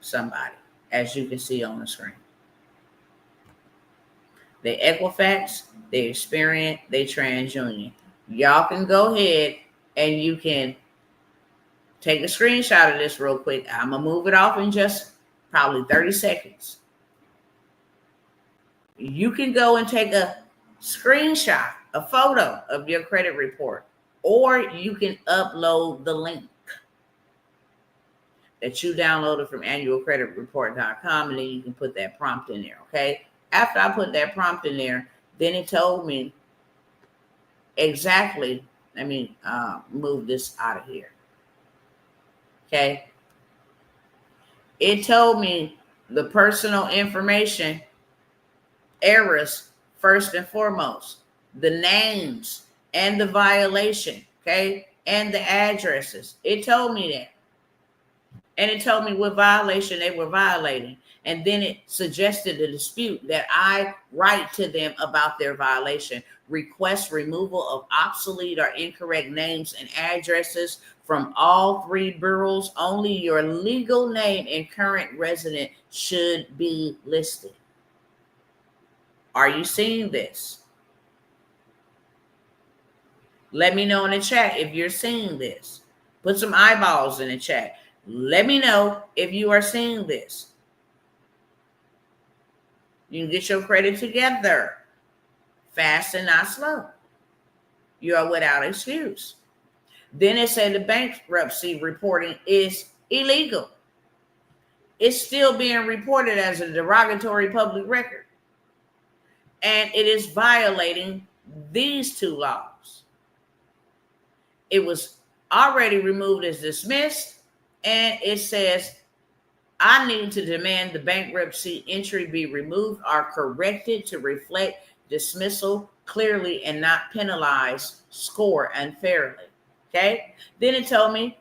somebody, as you can see on the screen. They Equifax, they Experian, they TransUnion. Y'all can go ahead and you can take a screenshot of this real quick. I'm going to move it off in just probably 30 seconds. You can go and take a screenshot, a photo of your credit report, or you can upload the link that you downloaded from annualcreditreport.com, and then you can put that prompt in there, okay? After I put that prompt in there, then it told me exactly, let me move this out of here, okay? It told me the personal information errors first and foremost, the names and the violation, okay, and the addresses. It told me that. And it told me what violation they were violating. And then it suggested a dispute that I write to them about their violation. Request removal of obsolete or incorrect names and addresses from all 3 bureaus. Only your legal name and current resident should be listed. Are you seeing this? Let me know in the chat if you're seeing this. Put some eyeballs in the chat. Let me know if you are seeing this. You can get your credit together fast and not slow. You are without excuse. Then it said the bankruptcy reporting is illegal. It's still being reported as a derogatory public record. And it is violating these 2 laws. It was already removed as dismissed. And it says, I need to demand the bankruptcy entry be removed or corrected to reflect dismissal clearly and not penalize score unfairly. Okay. Then it told me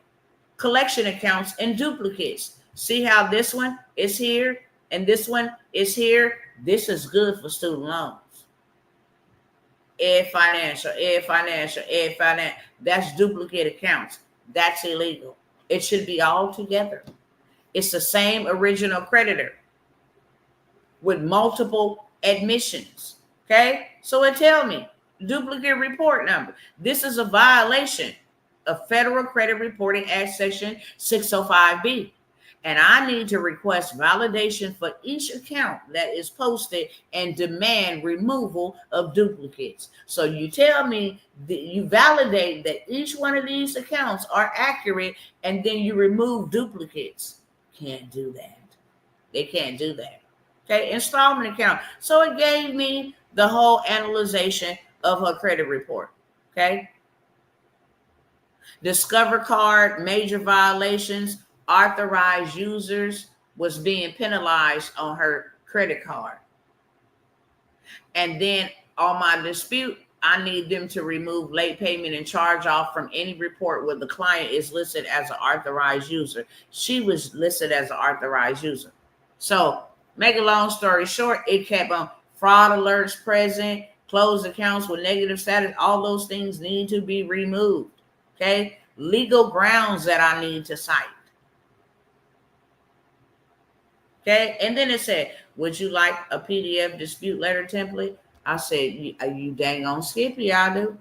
collection accounts and duplicates. See how this one is here and this one is here? This is good for student loans. Ed Financial. That's duplicate accounts. That's illegal. It should be all together. It's the same original creditor with multiple admissions. Okay? So it tell me, duplicate report number. This is a violation of Federal Credit Reporting Act Section 605B. And I need to request validation for each account that is posted and demand removal of duplicates. So you tell me that you validate that each one of these accounts are accurate, and then you remove duplicates. Can't do that. They can't do that. Okay, installment account. So it gave me the whole analyzation of her credit report. Okay. Discover card, major violations. Authorized users was being penalized on her credit card. And then on my dispute, I need them to remove late payment and charge off from any report where the client is listed as an authorized user. She was listed as an authorized user. So make a long story short, it kept on fraud alerts present, closed accounts with negative status. All those things need to be removed. Okay. Legal grounds that I need to cite. Okay, and then it said, would you like a PDF dispute letter template? I said, you dang on Skippy, I do.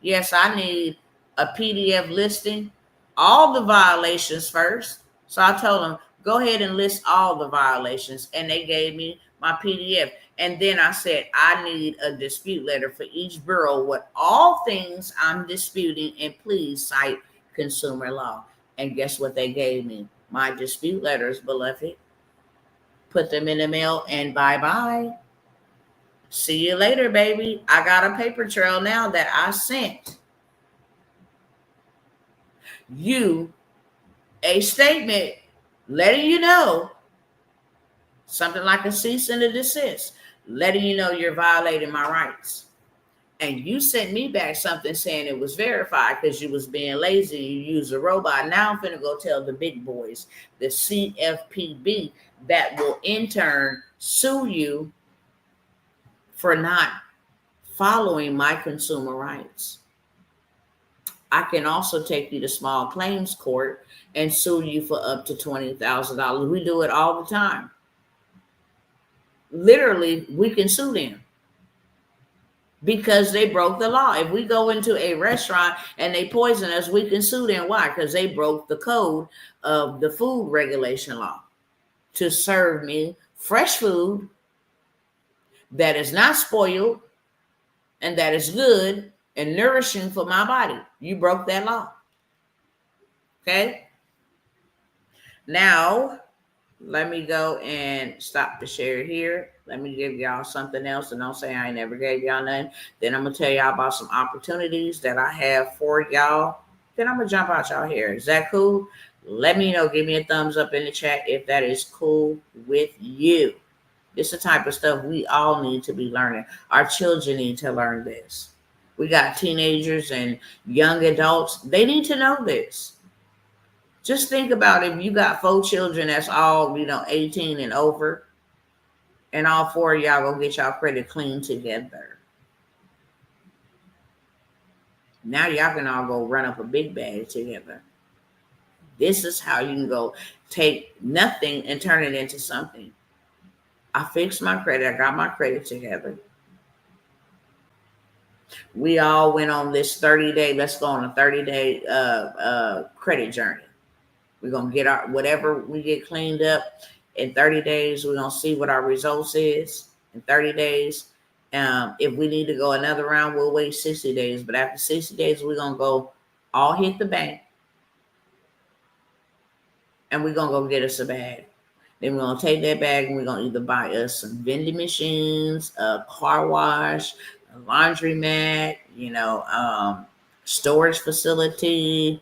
Yes, I need a PDF listing all the violations first. So I told them, go ahead and list all the violations. And they gave me my PDF. And then I said, I need a dispute letter for each bureau with all things I'm disputing, and please cite consumer law. And guess what they gave me? My dispute letters, beloved. Put them in the mail and bye-bye. See you later, baby. I got a paper trail now that I sent you a statement letting you know, something like a cease and a desist, letting you know you're violating my rights. And you sent me back something saying it was verified because you was being lazy. You used a robot. Now I'm finna go tell the big boys, the CFPB, that will in turn sue you for not following my consumer rights. I can also take you to small claims court and sue you for up to $20,000. We do it all the time. Literally, we can sue them because they broke the law. If we go into a restaurant and they poison us, we can sue them. Why? Because they broke the code of the food regulation law to serve me fresh food that is not spoiled and that is good and nourishing for my body. You broke that law. Okay? Now, let me go and stop the share here. Let me give y'all something else, and don't say I ain't never gave y'all nothing. Then I'm going to tell y'all about some opportunities that I have for y'all. Then I'm going to jump out y'all here. Is that cool? Let me know. Give me a thumbs up in the chat if that is cool with you. This is the type of stuff we all need to be learning. Our children need to learn this. We got teenagers and young adults. They need to know this. Just think about if you got 4 children that's all, 18 and over, and all 4 of y'all go get y'all credit clean together. Now y'all can all go run up a big bag together. This is how you can go take nothing and turn it into something. I fixed my credit. I got my credit together. We all went on this 30-day, let's go on a 30-day credit journey. We're going to get our, whatever we get cleaned up in 30 days, we're going to see what our results is in 30 days. If we need to go another round, we'll wait 60 days. But after 60 days, we're going to go all hit the bank. And we're going to go get us a bag. Then we're going to take that bag and we're going to either buy us some vending machines, a car wash, a laundromat, storage facility,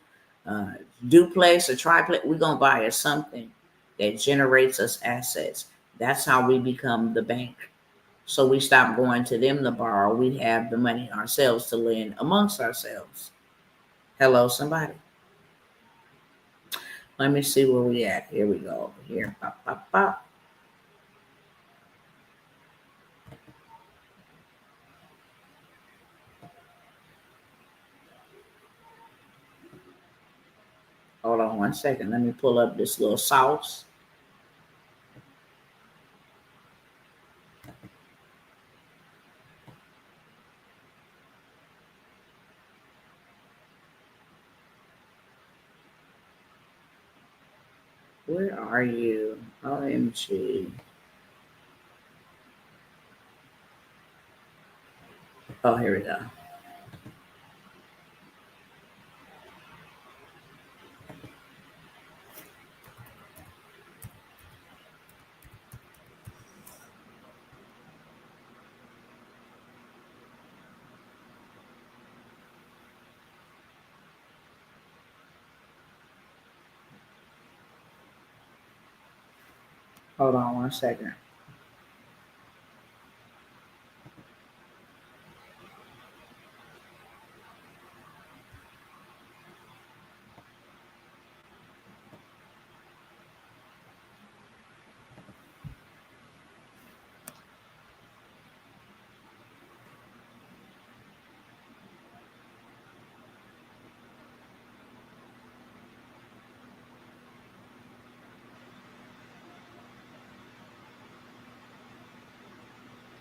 duplex or triplex. We're going to buy us something that generates us assets. That's how we become the bank. So we stop going to them to borrow. We have the money ourselves to lend amongst ourselves. Hello, somebody. Let me see where we at. Here we go. Here. Pop, pop, pop. Hold on one second. Let me pull up this little sauce. Where are you? OMG. Oh, here we go. Hold on one second.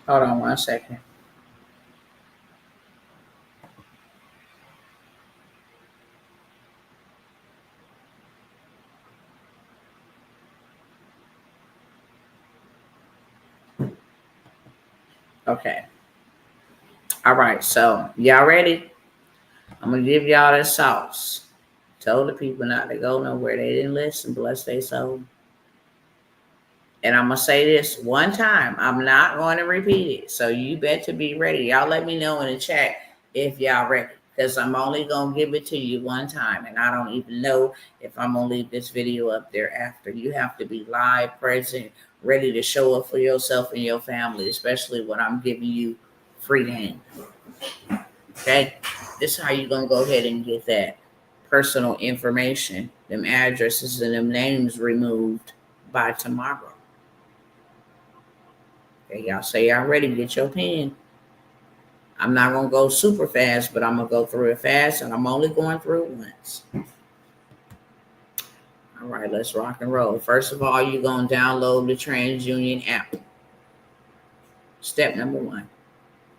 Hold on one second. Okay. All right. So y'all ready? I'm going to give y'all this sauce. Told the people not to go nowhere. They didn't listen. Bless their soul. And I'm going to say this one time. I'm not going to repeat it. So you better be ready. Y'all let me know in the chat if y'all ready. Because I'm only going to give it to you one time. And I don't even know if I'm going to leave this video up there after. You have to be live, present, ready to show up for yourself and your family, especially when I'm giving you free game. Okay? This is how you're going to go ahead and get that personal information, them addresses and them names removed by tomorrow. Okay, y'all say y'all ready, get your pen. I'm not going to go super fast, but I'm going to go through it fast, and I'm only going through it once. All right, let's rock and roll. First of all, you're going to download the TransUnion app. Step number 1.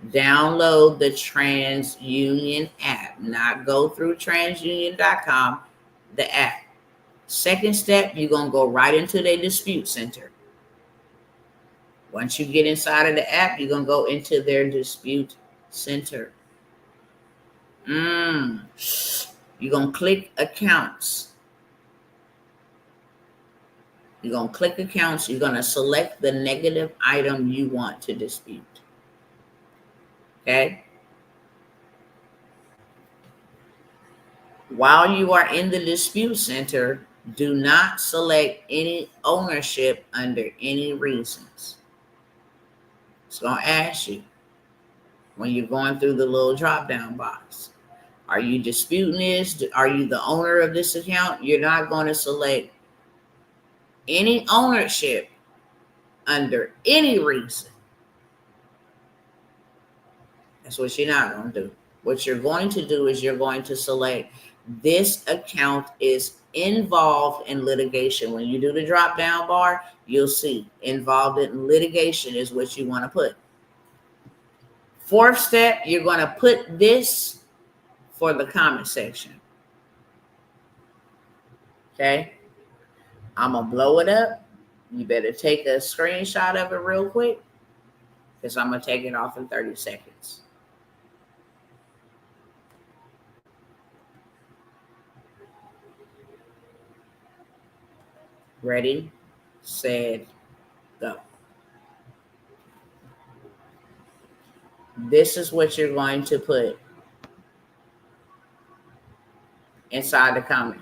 Download the TransUnion app. Not go through transunion.com, the app. Second step, you're going to go right into their dispute center. Once you get inside of the app, you're going to go into their dispute center. You're going to click accounts. You're going to click accounts. You're going to select the negative item you want to dispute. Okay? While you are in the dispute center, do not select any ownership under any reasons. It's going to ask you when you're going through the little drop-down box. Are you disputing this? Are you the owner of this account? You're not going to select any ownership under any reason. That's what you're not going to do. What you're going to do is you're going to select this account is involved in litigation. When you do the drop down bar, you'll see involved in litigation is what you want to put. Fourth step, you're going to put this for the comment section. Okay? I'm going to blow it up. You better take a screenshot of it real quick because I'm going to take it off in 30 seconds. Ready, set, go. This is what you're going to put inside the comment.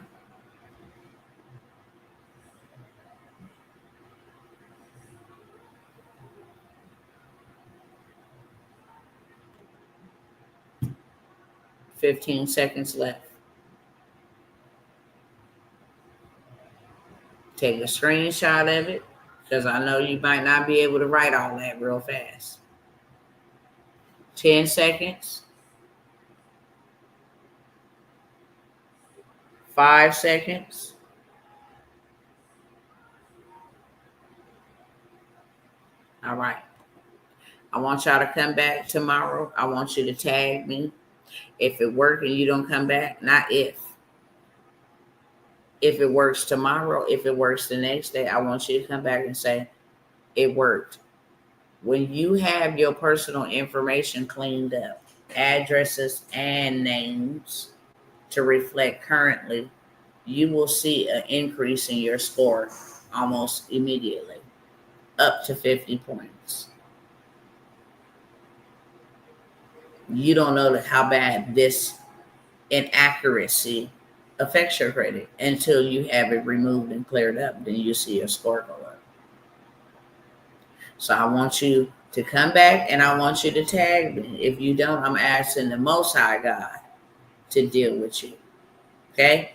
$15 seconds left. Take a screenshot of it because I know you might not be able to write all that real fast. 10 seconds. 5 seconds. All right. I want y'all to come back tomorrow. I want you to tag me. If it worked and you don't come back, not if. If it works tomorrow, if it works the next day, I want you to come back and say, it worked. When you have your personal information cleaned up, addresses and names to reflect currently, you will see an increase in your score almost immediately, up to 50 points. You don't know how bad this inaccuracy affects your credit until you have it removed and cleared up. Then you see your score go up. So I want you to come back and I want you to tag me. If you don't, I'm asking the Most High God to deal with you. Okay?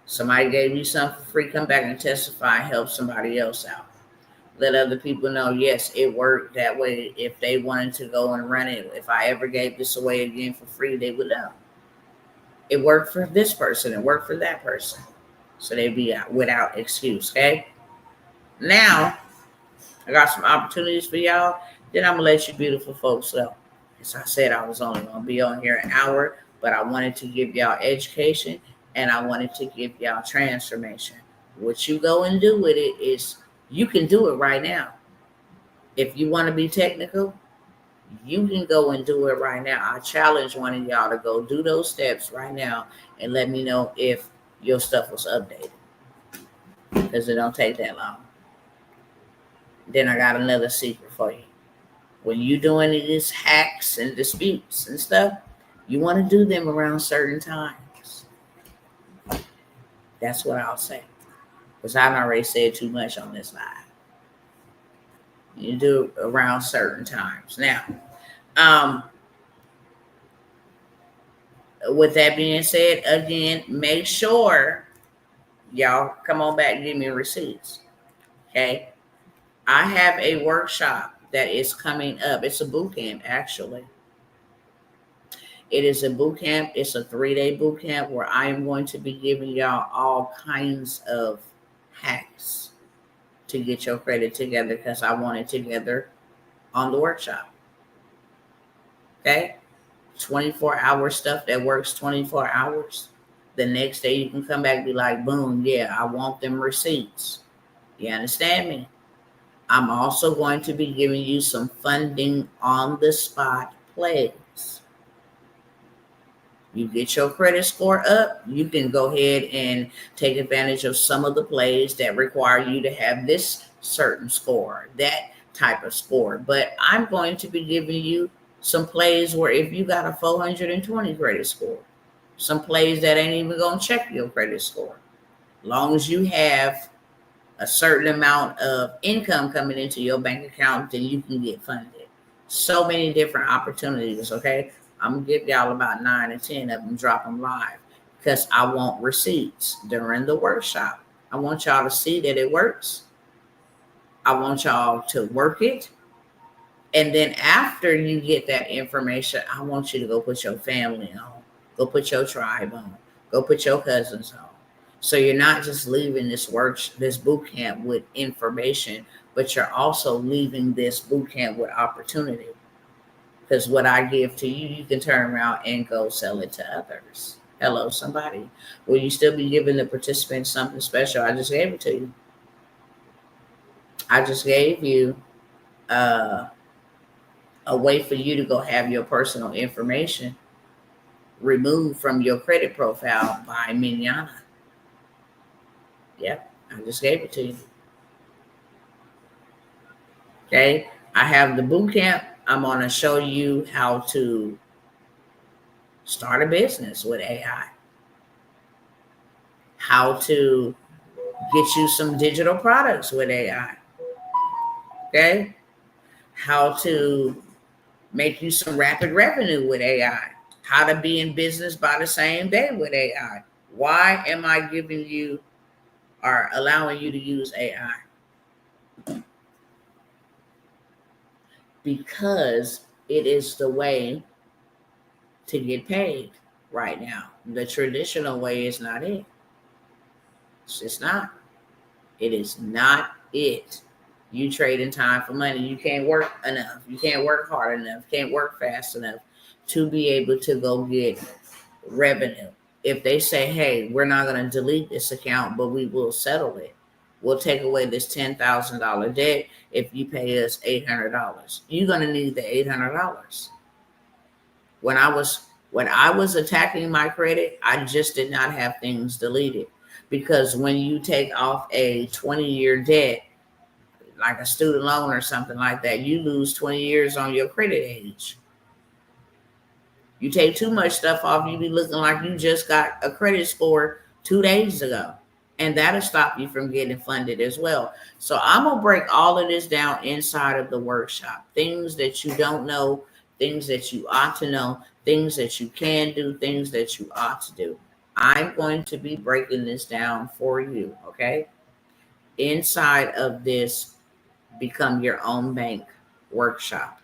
Somebody gave you something for free. Come back and testify and help somebody else out. Let other people know, yes, it worked that way. If they wanted to go and run it, if I ever gave this away again for free, they would know. It worked for this person. It worked for that person. So they'd be out without excuse, okay? Now, I got some opportunities for y'all. Then I'm going to let you beautiful folks know. As I said, I was only going to be on here an hour, but I wanted to give y'all education and I wanted to give y'all transformation. What you go and do with it is you can do it right now. If you want to be technical, you can go and do it right now. I challenge one of y'all to go do those steps right now and let me know if your stuff was updated. Because it don't take that long. Then I got another secret for you. When you're doing these hacks and disputes and stuff, you want to do them around certain times. That's what I'll say. Because I've already said too much on this live. You do it around certain times. Now, um, with that being said, again, make sure y'all come on back and give me receipts. Okay. I have a workshop that is coming up. It's a boot camp, actually. It is a boot camp. It's a 3-day boot camp where I am going to be giving y'all all kinds of hacks to get your credit together because I want it together on the workshop. Okay? 24-hour stuff that works 24 hours. The next day you can come back and be like, boom, yeah, I want them receipts. You understand me? I'm also going to be giving you some funding on the spot plays. You get your credit score up, you can go ahead and take advantage of some of the plays that require you to have this certain score, that type of score. But I'm going to be giving you some plays where if you got a 420 credit score, some plays that ain't even going to check your credit score. Long as you have a certain amount of income coming into your bank account, then you can get funded. So many different opportunities, okay? I'm going to give y'all about 9 or 10 of them, drop them live, because I want receipts during the workshop. I want y'all to see that it works. I want y'all to work it. And then after you get that information, I want you to go put your family on, go put your tribe on, go put your cousins on. So you're not just leaving this boot camp with information, but you're also leaving this boot camp with opportunity. Because what I give to you, you can turn around and go sell it to others. Hello, somebody. Will you still be giving the participants something special? I just gave it to you. I just gave you a way for you to go have your personal information removed from your credit profile by Mignana. Yep, I just gave it to you. Okay, I have the boot camp. I'm going to show you how to start a business with AI, how to get you some digital products with AI. Okay, how to make you some rapid revenue with AI, how to be in business by the same day with AI. Why am I giving you or allowing you to use AI? Because it is the way to get paid right now. The traditional way is not it. It's just not. It is not it. You trading time for money. You can't work enough. You can't work hard enough. Can't work fast enough to be able to go get revenue. If they say, hey, we're not going to delete this account, but we will settle it. We'll take away this $10,000 debt if you pay us $800. You're going to need the $800. When I was attacking my credit, I just did not have things deleted. Because when you take off a 20-year debt, like a student loan or something like that, you lose 20 years on your credit age. You take too much stuff off, you be looking like you just got a credit score 2 days ago. And that'll stop you from getting funded as well. So I'm going to break all of this down inside of the workshop. Things that you don't know, things that you ought to know, things that you can do, things that you ought to do. I'm going to be breaking this down for you, okay? Inside of this Become Your Own Bank workshop.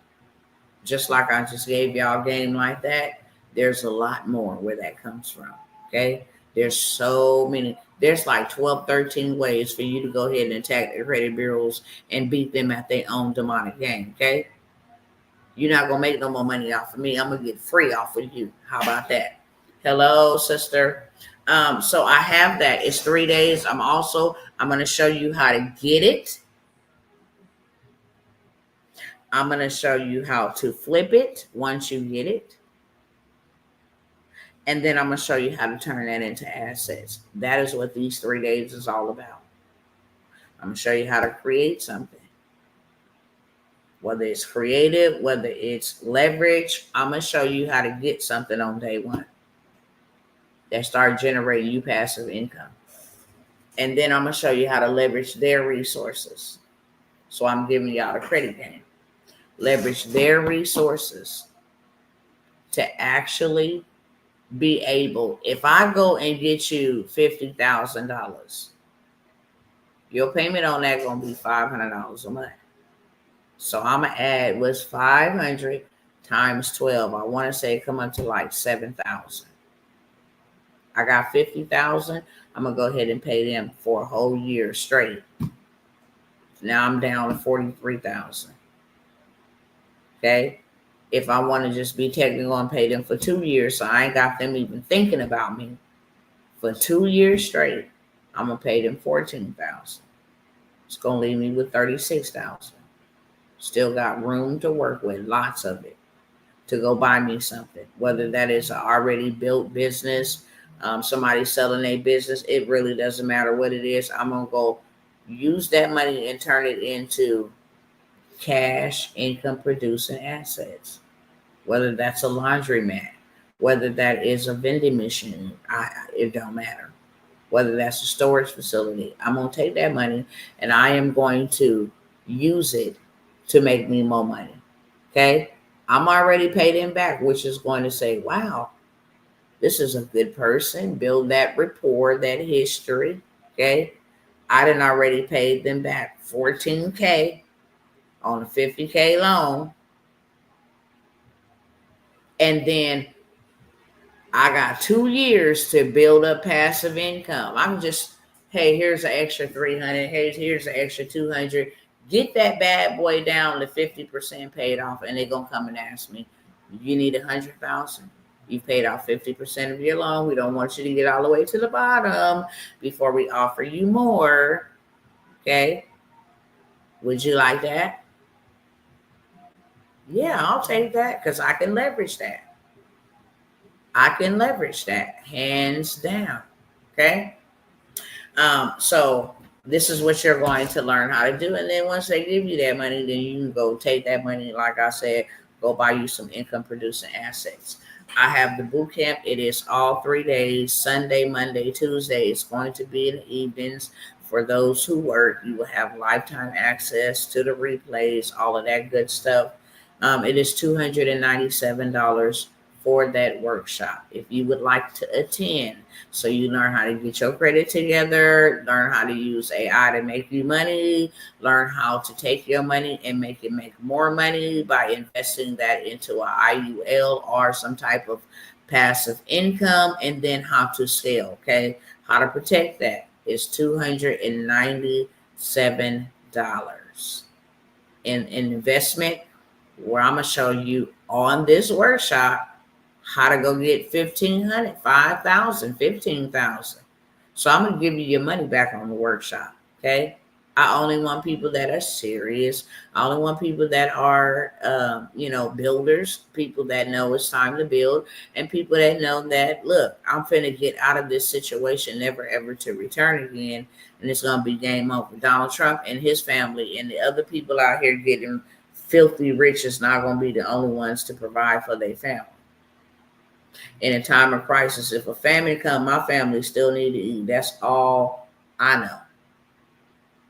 Just like I just gave y'all a game like that, there's a lot more where that comes from, okay? There's so many. There's like 12, 13 ways for you to go ahead and attack the credit bureaus and beat them at their own demonic game, okay? You're not going to make no more money off of me. I'm going to get free off of you. How about that? Hello, sister. So I have that. It's 3 days. I'm going to show you how to get it. I'm going to show you how to flip it once you get it. And then I'm going to show you how to turn that into assets. That is what these 3 days is all about. I'm going to show you how to create something. Whether it's creative, whether it's leverage, I'm going to show you how to get something on day one that start generating you passive income. And then I'm going to show you how to leverage their resources So I'm giving y'all the credit game. Leverage their resources to actually be able, if I go and get you $50,000, your payment on that gonna be $500 a month. So I'm gonna add what's 500 times 12. I want to say come up to like 7,000. I got 50,000. I'm gonna go ahead and pay them for a whole year straight. Now I'm down to 43,000. Okay. If I want to just be technical and pay them for 2 years, so I ain't got them even thinking about me for 2 years straight, I'm gonna pay them 14,000. It's gonna leave me with 36,000. Still got room to work with, lots of it, to go buy me something. Whether that is an already built business, somebody selling a business, it really doesn't matter what it is. I'm gonna go use that money and turn it into cash income producing assets. Whether that's a laundromat, whether that is a vending machine, it don't matter. Whether that's a storage facility, I'm gonna take that money and I am going to use it to make me more money. Okay, I'm already paid him back, which is going to say, wow, this is a good person. Build that rapport, that history. Okay, I done already paid them back $14K on a $50K loan. And then I got 2 years to build up passive income. I'm just, hey, here's an extra 300. Hey, here's an extra 200. Get that bad boy down to 50% paid off, and they're gonna come and ask me, you need 100,000. You paid off 50% of your loan. We don't want you to get all the way to the bottom before we offer you more. Okay. Would you like that? Yeah, I'll take that because I can leverage that. I can leverage that hands down. Okay. So this is what you're going to learn how to do. And then once they give you that money, then you can go take that money. Like I said, go buy you some income producing assets. I have the boot camp. It is all 3 days, Sunday, Monday, Tuesday. It's going to be in the evenings. For those who work, you will have lifetime access to the replays, all of that good stuff. It is $297 for that workshop. If you would like to attend, so you learn how to get your credit together, learn how to use AI to make you money, learn how to take your money and make it make more money by investing that into an IUL or some type of passive income, and then how to scale. Okay, how to protect that is $297 in investment, where I'm gonna show you on this workshop how to go get 1,500, 5,000, 15,000. So I'm gonna give you your money back on the workshop. Okay. I only want people that are serious. I only want people that are, builders, people that know it's time to build, and people that know that, look, I'm finna get out of this situation, never ever to return again. And it's going to be game over. Donald Trump and his family and the other people out here getting filthy rich is not going to be the only ones to provide for their family. In a time of crisis, if a famine comes, my family still need to eat. That's all I know.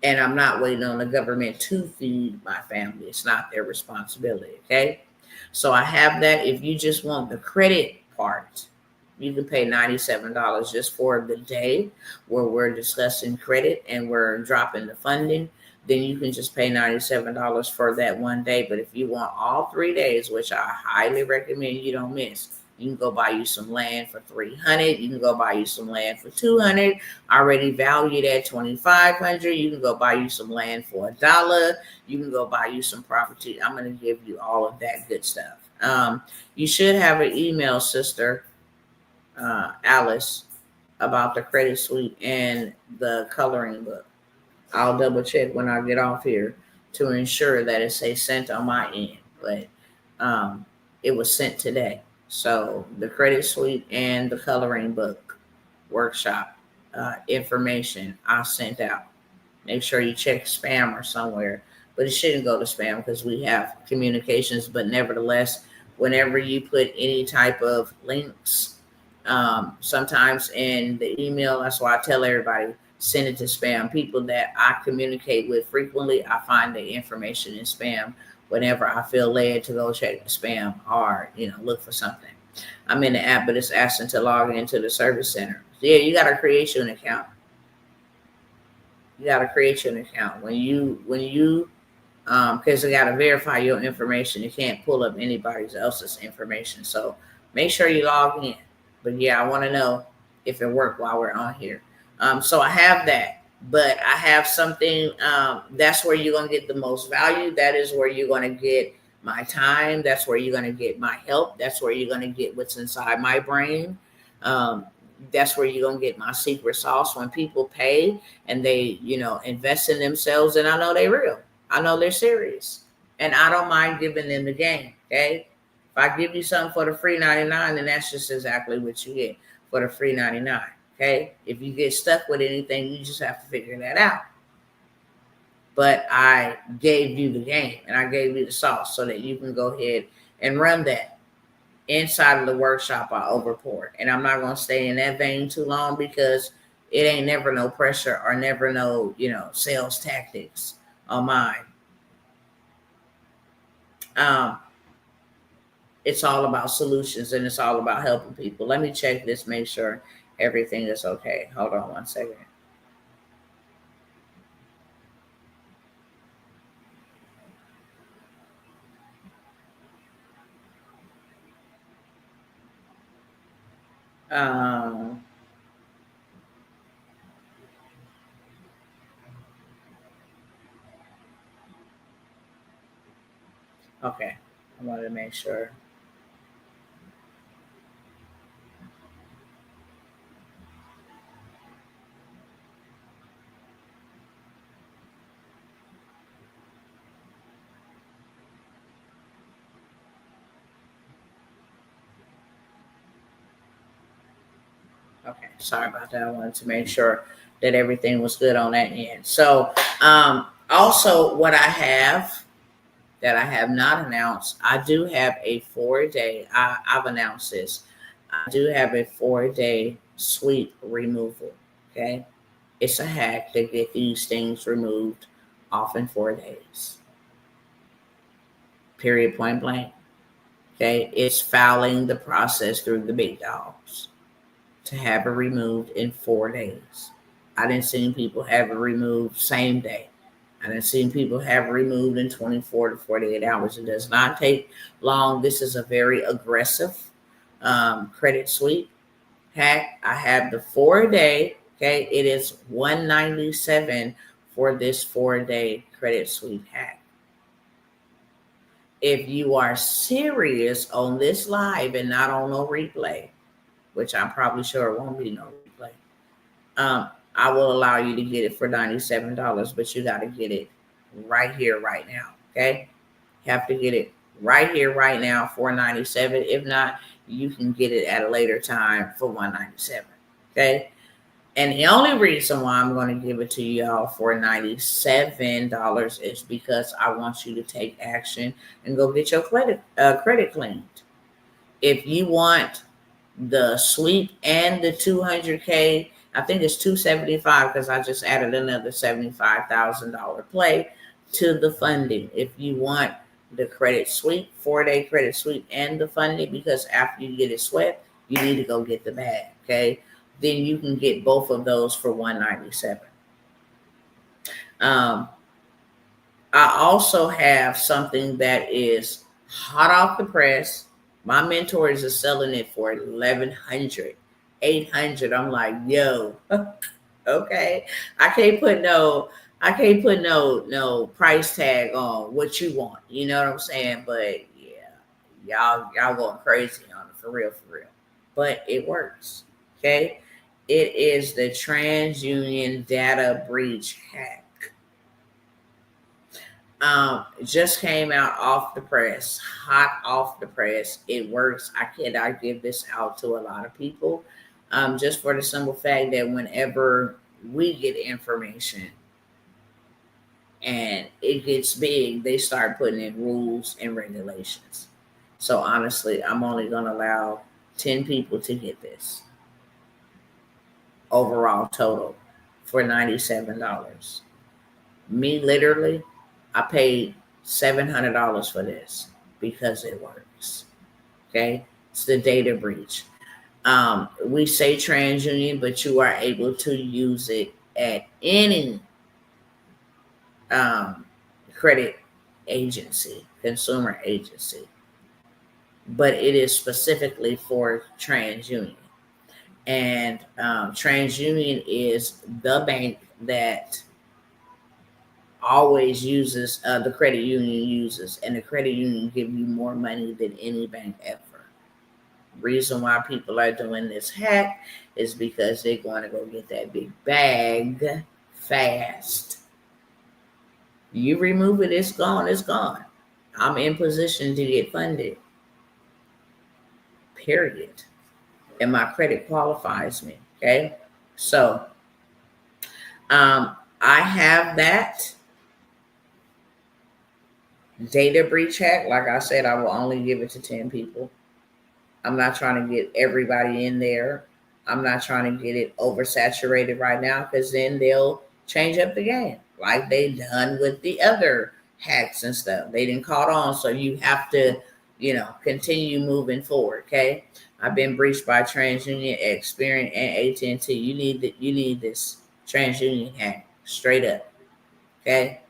And I'm not waiting on the government to feed my family. It's not their responsibility, okay? So I have that. If you just want the credit part, you can pay $97 just for the day where we're discussing credit and we're dropping the funding. Then you can just pay $97 for that one day. But if you want all 3 days, which I highly recommend you don't miss, you can go buy you some land for $300. You can go buy you some land for $200. Already valued at $2,500. You can go buy you some land for $1. You can go buy you some property. I'm going to give you all of that good stuff. You should have an email, sister Alice, about the credit suite and the coloring book. I'll double check when I get off here to ensure that it says sent on my end. But it was sent today. So the credit suite and the coloring book workshop information I sent out. Make sure you check spam or somewhere, but it shouldn't go to spam because we have communications. But nevertheless, whenever you put any type of links, sometimes in the email, that's why I tell everybody, send it to spam. People that I communicate with frequently, I find the information in spam whenever I feel led to go check the spam or, look for something. I'm in the app, but it's asking to log into the service center. Yeah, you got to create you an account. You got to create you an account. When you because they got to verify your information. You can't pull up anybody else's information. So make sure you log in. But yeah, I want to know if it worked while we're on here. So I have that, but I have something. That's where you're going to get the most value. That is where you're going to get my time. That's where you're going to get my help. That's where you're going to get what's inside my brain. That's where you're going to get my secret sauce. When people pay and they, invest in themselves, and I know they're real. I know they're serious, and I don't mind giving them the game. Okay, if I give you something for the free 99, then that's just exactly what you get for the free 99. Okay, if you get stuck with anything, you just have to figure that out. But I gave you the game, and I gave you the sauce so that you can go ahead and run that. Inside of the workshop, I overpour, and I'm not going to stay in that vein too long because it ain't never no pressure or never no, sales tactics on mine. It's all about solutions, and it's all about helping people. Let me check this, make sure everything is okay. Hold on one second. Okay, I wanted to make sure. Okay, sorry about that. I wanted to make sure that everything was good on that end. So, also what I have that I have not announced, I do have a 4-day. I've announced this. I do have a 4-day sweep removal. Okay, it's a hack to get these things removed off in 4 days. Period. Point blank. Okay, it's fouling the process through the big dogs to have it removed in 4 days. I didn't see people have it removed same day. I didn't see people have it removed in 24 to 48 hours. It does not take long. This is a very aggressive credit sweep hack. I have the 4-day. Okay, it is $197 for this 4-day credit sweep hack. If you are serious on this live and not on no replay, which I'm probably sure it won't be no replay, I will allow you to get it for $97, but you got to get it right here, right now. Okay, you have to get it right here, right now for $97. If not, you can get it at a later time for $197. Okay. And the only reason why I'm going to give it to y'all for $97 is because I want you to take action and go get your credit cleaned. If you want the sweep and the 200K, I think it's 275 because I just added another $75,000 play to the funding. If you want the credit sweep, 4-day credit sweep and the funding, because after you get it swept, you need to go get the bag. Okay. Then you can get both of those for $197. I also have something that is hot off the press. My mentors are selling it for $1,100, $800. I'm like, yo, okay. I can't put no price tag on what you want. You know what I'm saying? But yeah, y'all going crazy on it for real. But it works. Okay. It is the TransUnion data breach hack. Just came out off the press, hot off the press. It works. I cannot give this out to a lot of people, just for the simple fact that whenever we get information and it gets big, they start putting in rules and regulations. So honestly, I'm only going to allow 10 people to get this overall total for $97. Me, literally, I paid $700 for this because it works. Okay, it's the data breach. We say TransUnion, but you are able to use it at any credit agency, consumer agency, but it is specifically for TransUnion. And TransUnion is the bank that always uses, the credit union uses, and the credit union give you more money than any bank ever. Reason why people are doing this hack is because they're going to go get that big bag fast. You remove it, it's gone, it's gone. I'm in position to get funded, period. And my credit qualifies me, okay? So I have that data breach hack. Like I said, I will only give it to 10 people. I'm not trying to get everybody in there. I'm not trying to get it oversaturated right now, because then they'll change up the game like they done with the other hacks and stuff. They didn't caught on, so you have to, continue moving forward. Okay, I've been breached by TransUnion, Experian, and AT&T. You need this TransUnion hack straight up. Okay,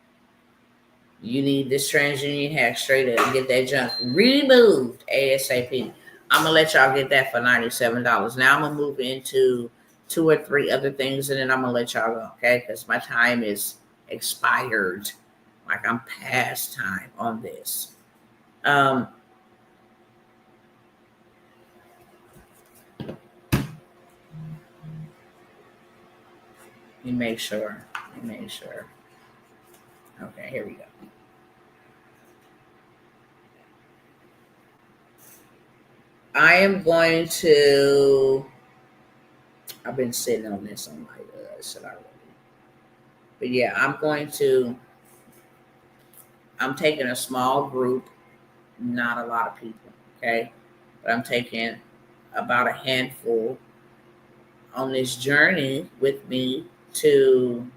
you need this TransUnion hack straight up. Get that junk removed ASAP. I'm gonna let y'all get that for $97. Now I'm gonna move into 2 or 3 other things, and then I'm gonna let y'all go, okay? Because my time is expired. Like, I'm past time on this. Let me make sure. Okay, here we go. I am going to. I've been sitting on this on my should I really? But yeah, I'm taking a small group, not a lot of people, okay? But I'm taking about a handful on this journey with me to.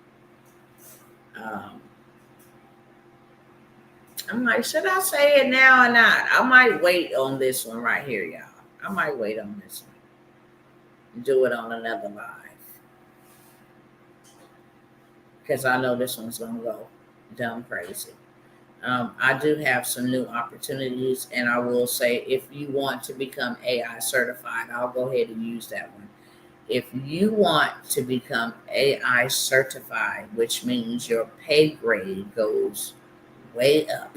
I'm like, should I say it now or not? I might wait on this one right here, y'all. I might wait on this one. Do it on another live. Because I know this one's going to go dumb crazy. I do have some new opportunities, and I will say, if you want to become AI certified, I'll go ahead and use that one. If you want to become AI certified, which means your pay grade goes way up.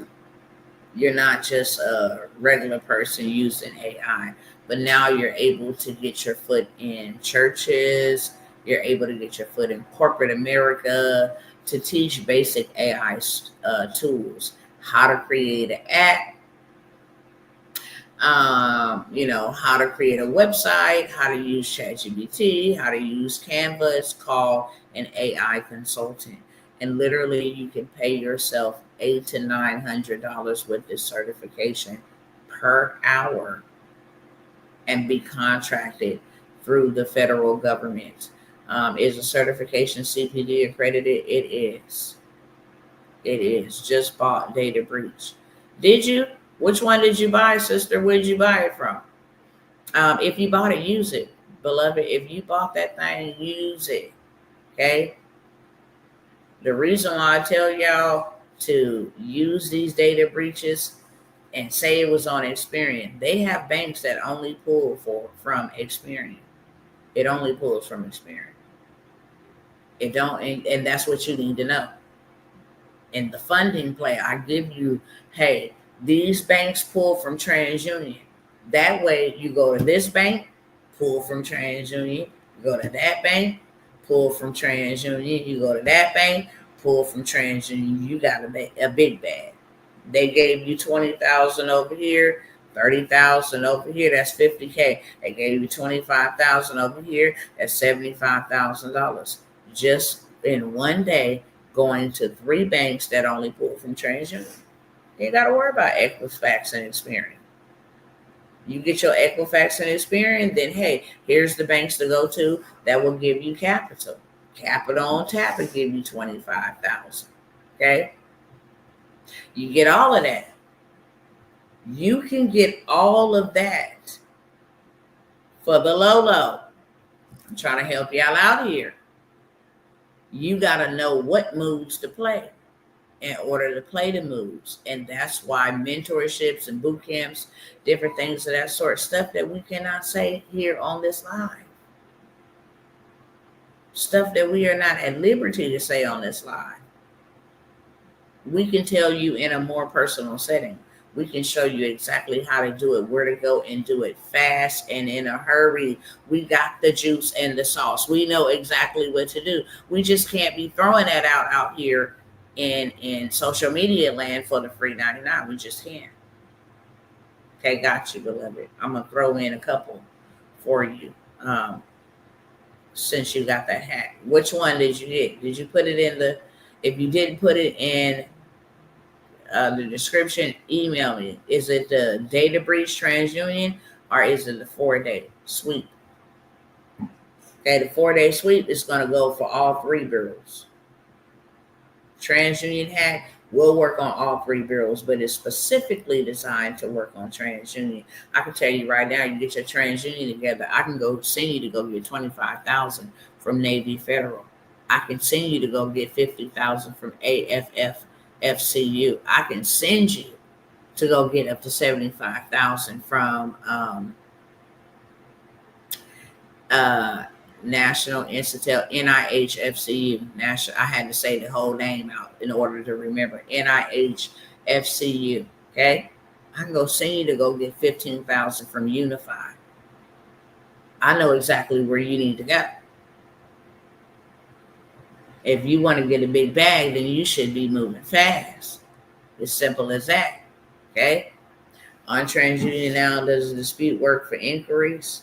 You're not just a regular person using AI, but now you're able to get your foot in churches. You're able to get your foot in corporate America to teach basic AI tools, how to create an app, how to create a website, how to use ChatGPT, how to use Canva. It's called an AI consultant. And literally you can pay yourself $800 to $900 with this certification per hour and be contracted through the federal government. Is a certification CPD accredited? It is. It is. Just bought data breach. Did you? Which one did you buy, sister? Where did you buy it from? If you bought it, use it. Beloved, if you bought that thing, use it. Okay? The reason why I tell y'all to use these data breaches and say it was on Experian, they have banks that only pull from Experian. It only pulls from Experian. It don't, and that's what you need to know. In the funding play, I give you, hey, these banks pull from TransUnion. That way, you go to this bank, pull from TransUnion. You go to that bank, pull from TransUnion. You go to that bank, pull from TransUnion. You got a big bag. They gave you $20,000 over here, $30,000 over here. That's $50K. They gave you $25,000 over here. That's $75,000. Just in one day, going to 3 banks that only pull from TransUnion. You ain't got to worry about Equifax and Experian. You get your Equifax and Experian, then hey, here's the banks to go to that will give you capital. Capital on Tap will give you $25,000. Okay, you get all of that. You can get all of that for the low. I'm trying to help y'all out here. You got to know what moves to play in order to play the moves. And that's why mentorships and boot camps, different things of that sort, stuff that we cannot say here on this live. Stuff that we are not at liberty to say on this live. We can tell you in a more personal setting. We can show you exactly how to do it, where to go and do it fast and in a hurry. We got the juice and the sauce. We know exactly what to do. We just can't be throwing that out here in social media land for the free 99. We just can't. Okay, got you, beloved. I'm going to throw in a couple for you since you got that hack. Which one did you get? Did you put it in the, if you didn't put it in the description, email me. Is it the data breach TransUnion or is it the 4-day sweep? Okay, the 4-day sweep is going to go for all 3 bureaus. TransUnion hack will work on all 3 bureaus, but it's specifically designed to work on TransUnion. I can tell you right now, you get your TransUnion together, I can go send you to go get $25,000 from Navy Federal. I can send you to go get $50,000 from AFF FCU. I can send you to go get up to $75,000 from National Institute, NIH FCU. National. I had to say the whole name out in order to remember. NIH FCU. Okay, I can go send you to go get $15,000 from Unify. I know exactly where you need to go. If you want to get a big bag, then you should be moving fast. As simple as that. Okay. On TransUnion now, does the dispute work for inquiries?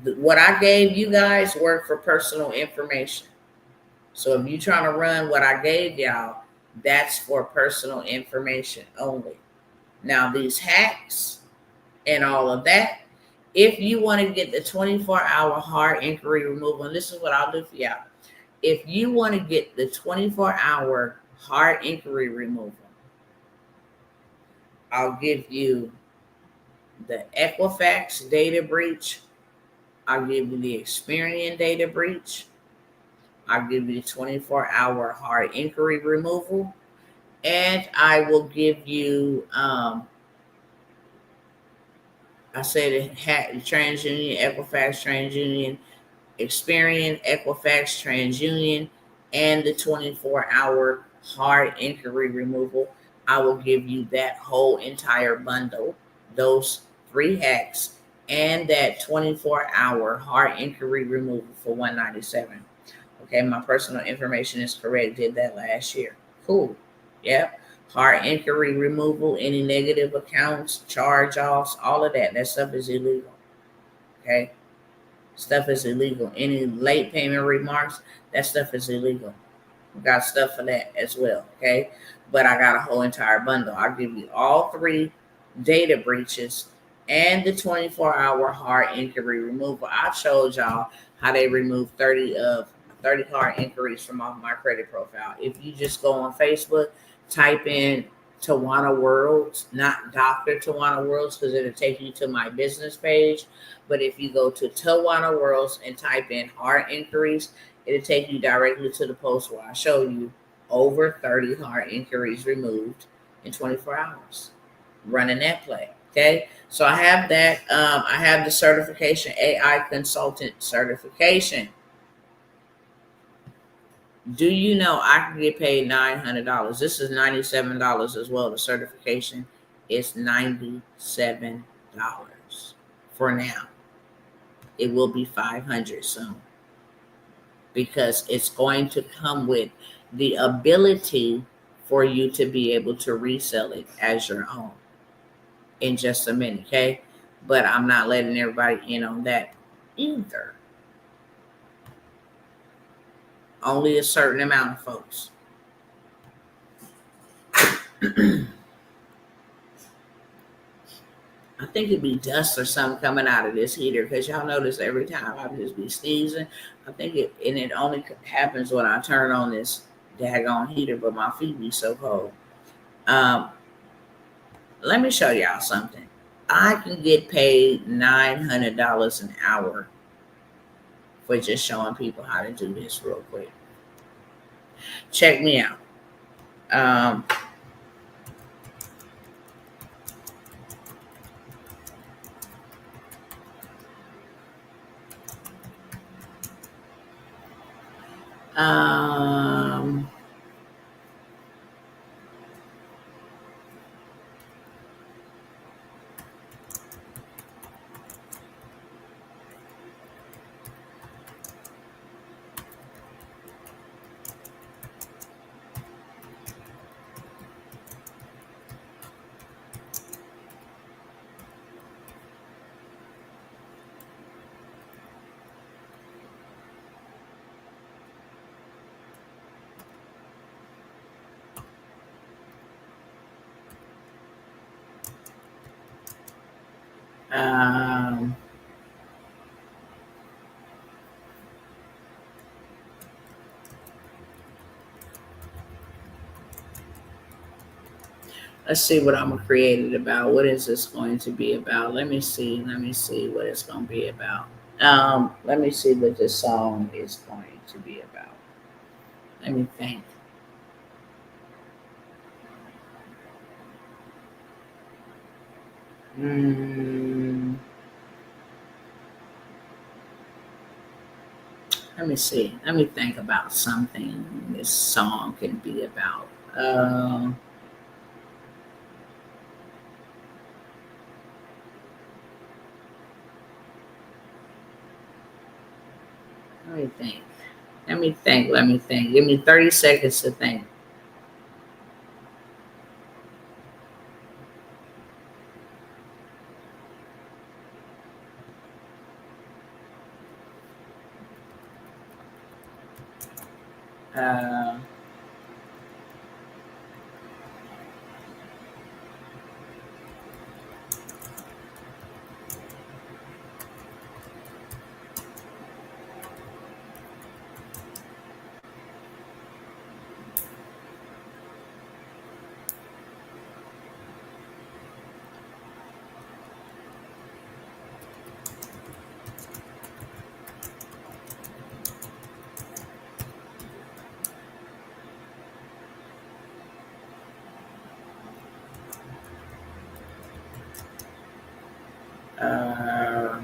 What I gave you guys work for personal information. So if you're trying to run what I gave y'all, that's for personal information only. Now these hacks and all of that, if you want to get the 24-hour hard inquiry removal, and this is what I'll do for y'all. If you want to get the 24-hour hard inquiry removal, I'll give you the Equifax data breach. I'll give you the Experian data breach. I'll give you the 24-hour hard inquiry removal. And I will give you, I said TransUnion, Equifax, TransUnion, Experian, Equifax, TransUnion, and the 24-hour hard inquiry removal. I will give you that whole entire bundle, those 3 hacks, and that 24-hour hard inquiry removal for $197. Okay, my personal information is correct. Did that last year. Cool. Yep. Hard inquiry removal, any negative accounts, charge-offs, all of that. That stuff is illegal. Okay. Stuff is illegal. Any late payment remarks, that stuff is illegal. We got stuff for that as well. Okay. But I got a whole entire bundle. I'll give you all 3 data breaches and the 24-hour hard inquiry removal. I showed y'all how they remove 30 hard inquiries from off my credit profile. If you just go on Facebook, type in Tawana Worlds, not Dr. Tawana Worlds, because it'll take you to my business page. But if you go to Tawana Worlds and type in hard inquiries, it'll take you directly to the post where I show you over 30 hard inquiries removed in 24 hours. Running that play. Okay. So I have that. I have the certification, AI consultant certification. Do you know I can get paid $900? This is $97 as well. The certification is $97 for now. It will be $500 soon because it's going to come with the ability for you to be able to resell it as your own in just a minute, okay? But I'm not letting everybody in on that either. Only a certain amount of folks. I think it'd be dust or something coming out of this heater, because y'all notice every time I just be sneezing. I think it only happens when I turn on this daggone heater, but my feet be so cold. Let me show y'all something. I can get paid $900 an hour for just showing people how to do this real quick. Check me out. Um, um, um, let's see what I'm gonna create it about. What is this going to be about? Let me see. Let me see what it's gonna be about. Let me see what this song is going to be about. Let me think. Mm, let me see. Let me think about something this song can be about. Let me think. Let me think. Let me think. Give me 30 seconds to think. Uh, uh,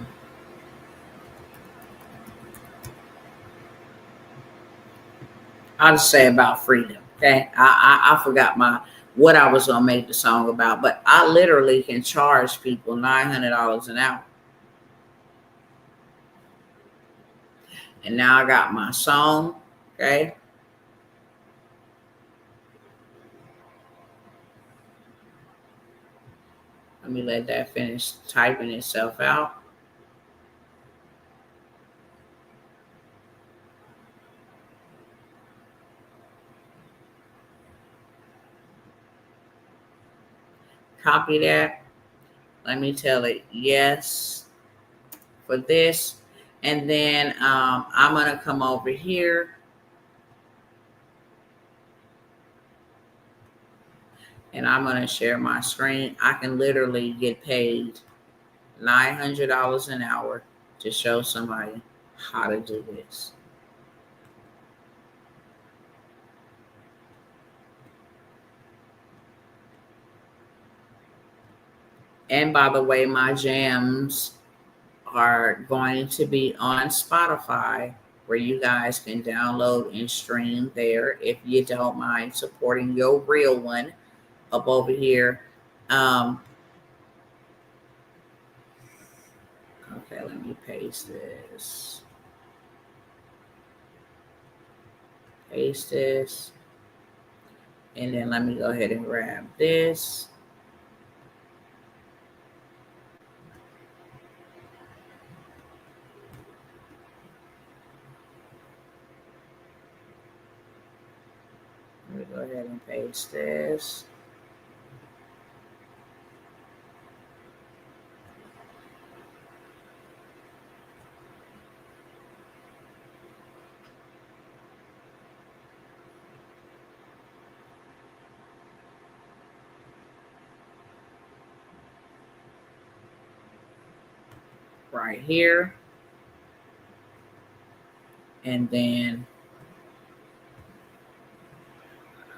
I'll just say about freedom. Okay, I forgot what I was gonna make the song about, but I literally can charge people $900 an hour. And now I got my song. Okay, let me let that finish typing itself out. Copy that. Let me tell it yes for this, and then I'm gonna come over here and I'm gonna share my screen. I can literally get paid $900 an hour to show somebody how to do this. And by the way, my jams are going to be on Spotify, where you guys can download and stream there if you don't mind supporting your real one up over here. Um, okay, let me paste this. Paste this. And then let me go ahead and grab this. Let me go ahead and paste this. right here. And then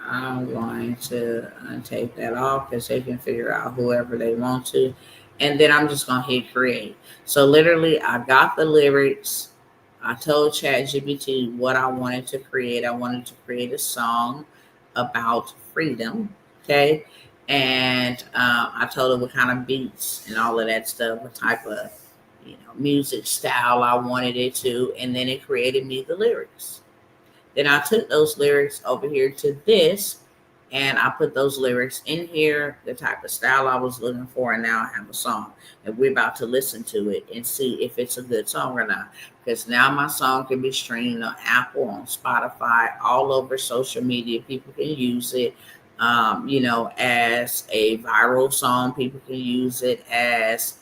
I'm going to take that off because they can figure out whoever they want to. And then I'm just going to hit create. So literally, I got the lyrics. I told ChatGPT what I wanted to create. I wanted to create a song about freedom. Okay. And I told it what kind of beats and all of that stuff, what type of music style I wanted it to. And then it created me the lyrics. Then I took those lyrics over here to this, and I put those lyrics in here, the type of style I was looking for, and now I have a song. And we're about to listen to it and see if it's a good song or not. Because now my song can be streamed on Apple, on Spotify, all over social media. People can use it, as a viral song. People can use it as,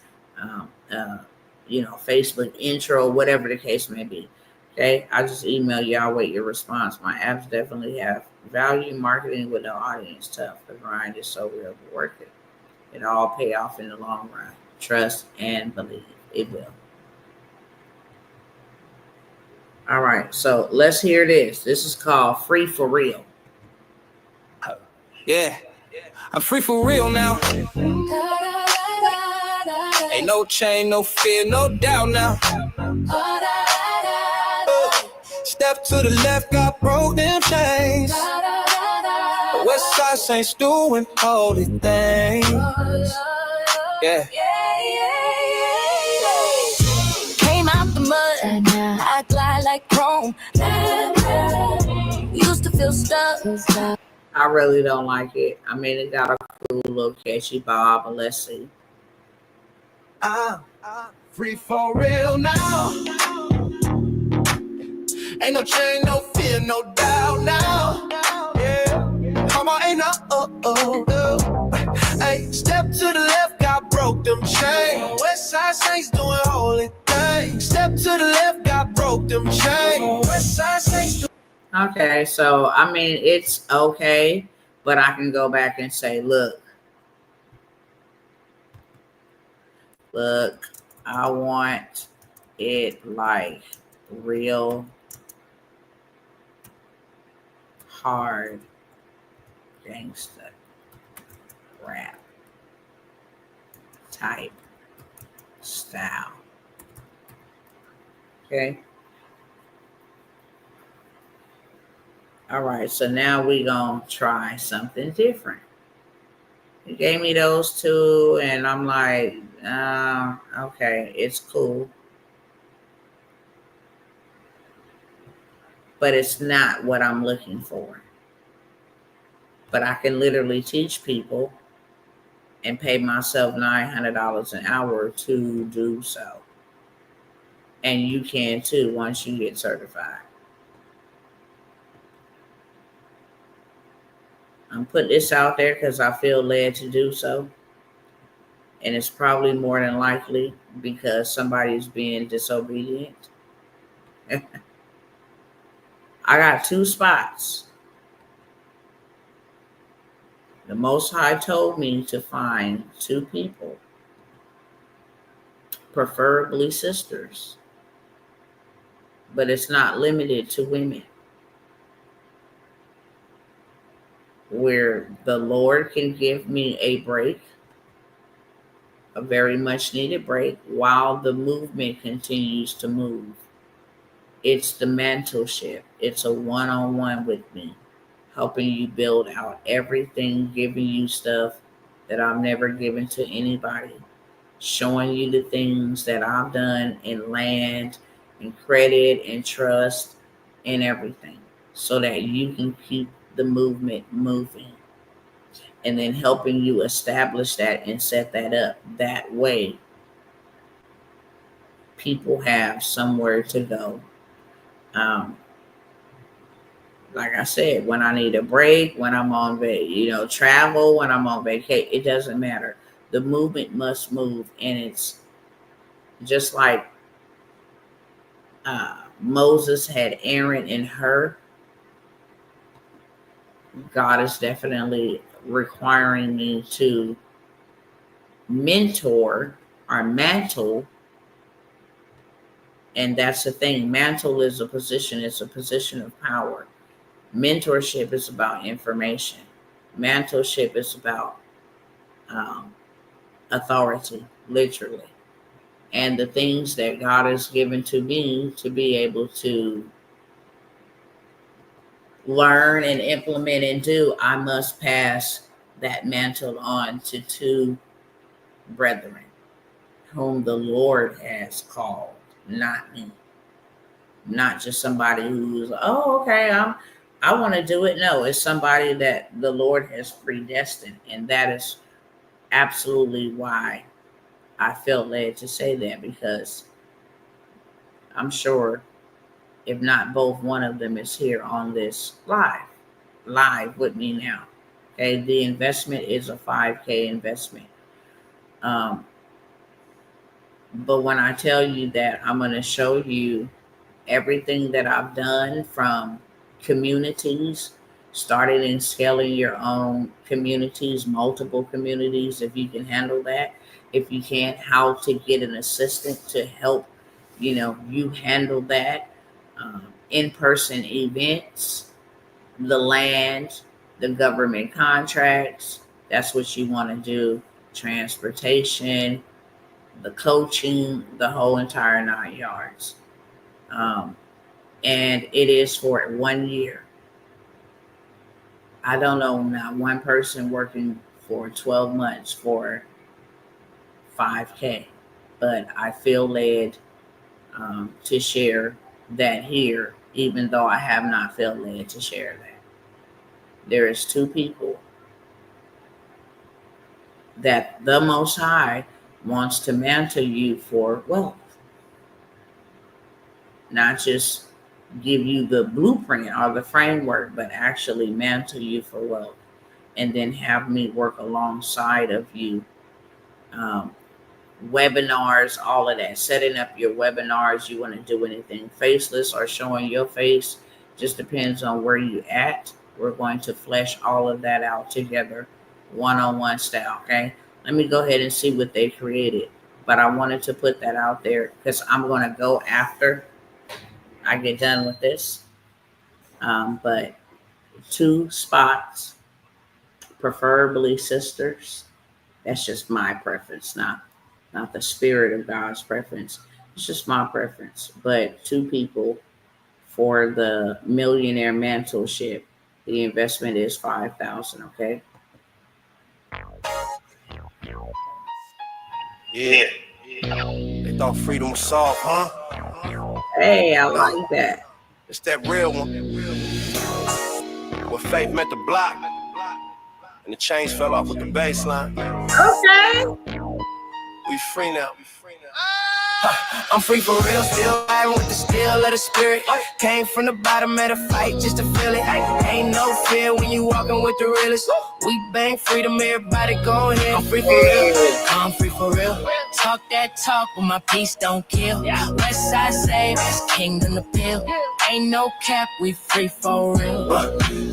Facebook intro, whatever the case may be. Okay, I just email y'all with your response. My apps definitely have value. Marketing with no audience tough. The grind is so real, but worth it. It all pay off in the long run. Trust and believe it will. All right, so let's hear this. This is called Free for Real. Yeah, I'm free for real now. Ain't no chain, no fear, no doubt now. Step to the left, got broke them chains. West Side Saints doing holy things. Yeah. Came out the mud, I glide like chrome. Used to feel stuck. I really don't like it. I mean, it got a cool little catchy bob, but let's see. Free for real now. Ain't no chain, no fear, no doubt now. Yeah, come on, ain't no Hey, step to the left, got broke them chains. West Side Saints doing holy things. Step to the left, got broke them chains. West Side Saints. Okay, so I mean, it's okay, but I can go back and say, look, I want it like real hard gangsta rap type style. Okay. All right, so now we gonna try something different. He gave me those two, and I'm like, okay, it's cool. But it's not what I'm looking for. But I can literally teach people and pay myself $900 an hour to do so. And you can too once you get certified. I'm putting this out there because I feel led to do so. And it's probably more than likely because somebody's being disobedient. I got 2 spots. The Most High told me to find 2 people, preferably sisters, but it's not limited to women, where the Lord can give me a break, a very much needed break, while the movement continues to move. It's the mentorship. It's a one-on-one with me, helping you build out everything, giving you stuff that I've never given to anybody, showing you the things that I've done in land and credit and trust and everything, so that you can keep the movement moving, and then helping you establish that and set that up. That way, people have somewhere to go. Like I said, when I need a break, when I'm on travel, when I'm on vacation, it doesn't matter. The movement must move, and it's just like Moses had Aaron and her. God is definitely requiring me to mentor or mantle And that's the thing. Mantle is a position. It's a position of power. Mentorship is about information. Mentorship is about authority, literally. And the things that God has given to me to be able to learn and implement and do, I must pass that mantle on to two brethren whom the Lord has called, not me. Not just somebody who's, oh, okay, I want to do it. No, it's somebody that the Lord has predestined. And that is absolutely why I felt led to say that, because I'm sure if not both, one of them is here on this live with me now. Okay, the investment is a 5K investment. But when I tell you that I'm going to show you everything that I've done from communities, starting and scaling your own communities, multiple communities, if you can handle that. If you can't, how to get an assistant to help, you handle that. In-person events, the land, the government contracts, that's what you want to do. Transportation, the coaching, the whole entire 9 yards. And it is for 1 year. I don't know not one person working for 12 months for 5K, but I feel led to share that here, even though I have not felt led to share that. There is two people that the Most High wants to mantle you for wealth, not just give you the blueprint or the framework, but actually mantle you for wealth, and then have me work alongside of you. Webinars, all of that, setting up your webinars. You want to do anything faceless or showing your face, just depends on where you at. We're going to flesh all of that out together, one-on-one style. Okay, let me go ahead and see what they created, but I wanted to put that out there because I'm going to go after I get done with this. But 2 spots, preferably sisters. That's just my preference, not the spirit of God's preference. It's just my preference. But 2 people for the millionaire mentorship. The investment is $5,000. Okay. Yeah. They thought freedom was soft, huh? Hey, I like that. It's that real one. Where faith met the block, and the chains fell off with the baseline. Okay. We free now. I'm free for real, still riding with the steel of the spirit. Came from the bottom of the fight just to feel it. Ain't no fear when you walking with the realest. We bang freedom, everybody go ahead. I'm free for real, I'm free for real. Talk that talk, but my peace don't kill. West side save, kingdom to build. Ain't no cap, we free for real.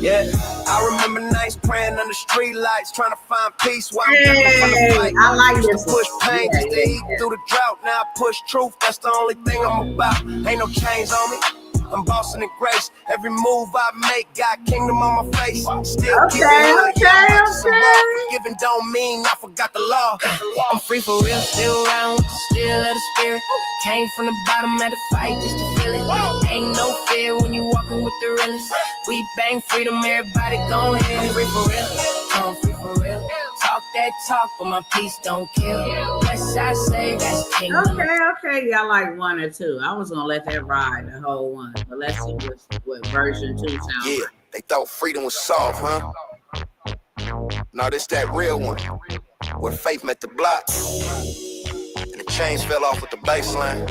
Yeah, I remember nights praying under street lights, trying to find peace while I'm getting from the fight. I like Used this. to push pain just to eat through the drought. Now I push truth, that's the only thing I'm about. Ain't no chains on me, I'm bossing in grace. Every move I make got kingdom on my face. Still keep it real, yeah, I'm righteous and raw. Forgiving don't mean I forgot the law. I'm free for real, still around with the steel of the spirit. Came from the bottom of the fight just to feel it. Ain't no fear when you walking with the realest. We bang freedom, everybody go ahead. I'm free for real, I'm free for real. Talk that talk, but my peace don't kill. West side say that's kingdom. Okay, y'all like 1 or 2. I was gonna let that ride the whole one, but let's see what version 2 sounds like. They thought freedom was soft, huh? No, this that real one. Where faith met the block, and the chains fell off with the baseline.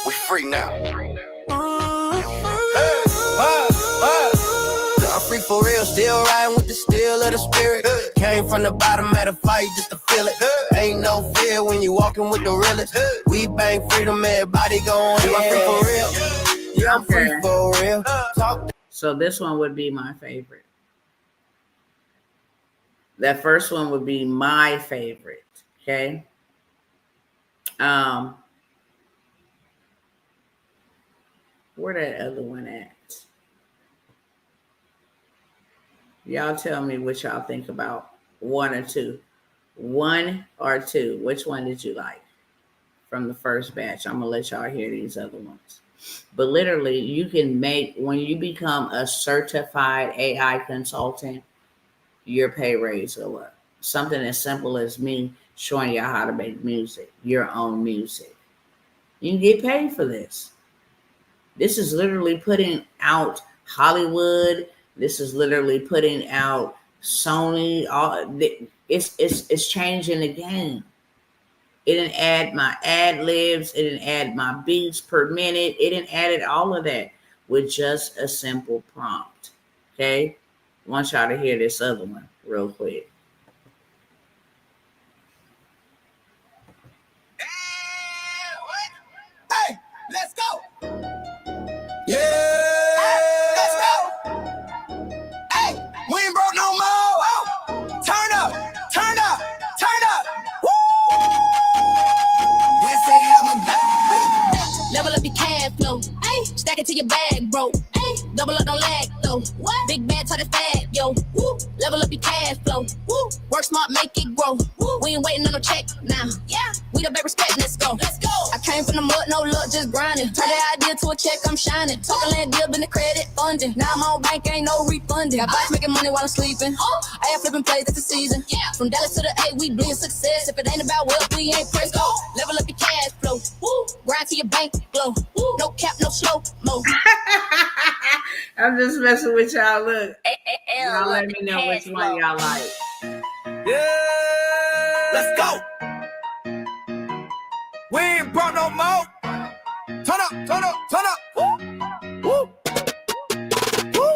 We free now. I'm free for real, still riding with the steel of the spirit. Came from the bottom of the fight just to feel it. Ain't no fear when you walking with the realest. We bang freedom, everybody going. I'm free for real. Yeah, I'm free for real. So this one would be my favorite. That first one would be my favorite. Okay. Where that other one at? Y'all tell me what y'all think about one or two. One or two. Which one did you like from the first batch? I'm gonna let y'all hear these other ones. But literally, you can make, when you become a certified AI consultant, your pay raise go up. Something as simple as me showing y'all how to make music, your own music. You can get paid for this. This is literally putting out Hollywood. This is literally putting out Sony. It's changing the game. It didn't add my ad libs. It didn't add my beats per minute. It didn't add all of that with just a simple prompt. Okay, I want y'all to hear this other one real quick. Hey, let's go. Yeah, let's go. Hey, we ain't broke no more. Turn up, turn up, turn up. Woo! Yes, they have a back. Level up your cash flow. Ay, stack it to your bag, bro. Ay, double up, don't lag, though. What? Big bag, talk it fat, yo. Woo. Level up your cash flow. Woo. Work smart, make it grow. Woo. We ain't waiting on no check now. Yeah. We the big respect, let's go. Let's go. I came from the mud, no luck, just grinding. Turn that idea to a check, I'm shining. Talking land deal, been the credit funding. Now I'm on bank, ain't no refunding. Got bots making money while I'm sleeping. I ain't flipping plays, that's the season. Yeah. From Dallas to the A, we bleeding success. If it ain't about wealth, we ain't pressed. Go. Level up your cash flow. Woo. Grind to your bank glow. Woo. No cap, no slow mo. I'm just messing with y'all. Look, y'all let me know which one y'all like. Yeah, let's go. We ain't broke no more. Turn up, turn up, turn up. Woo, woo, woo.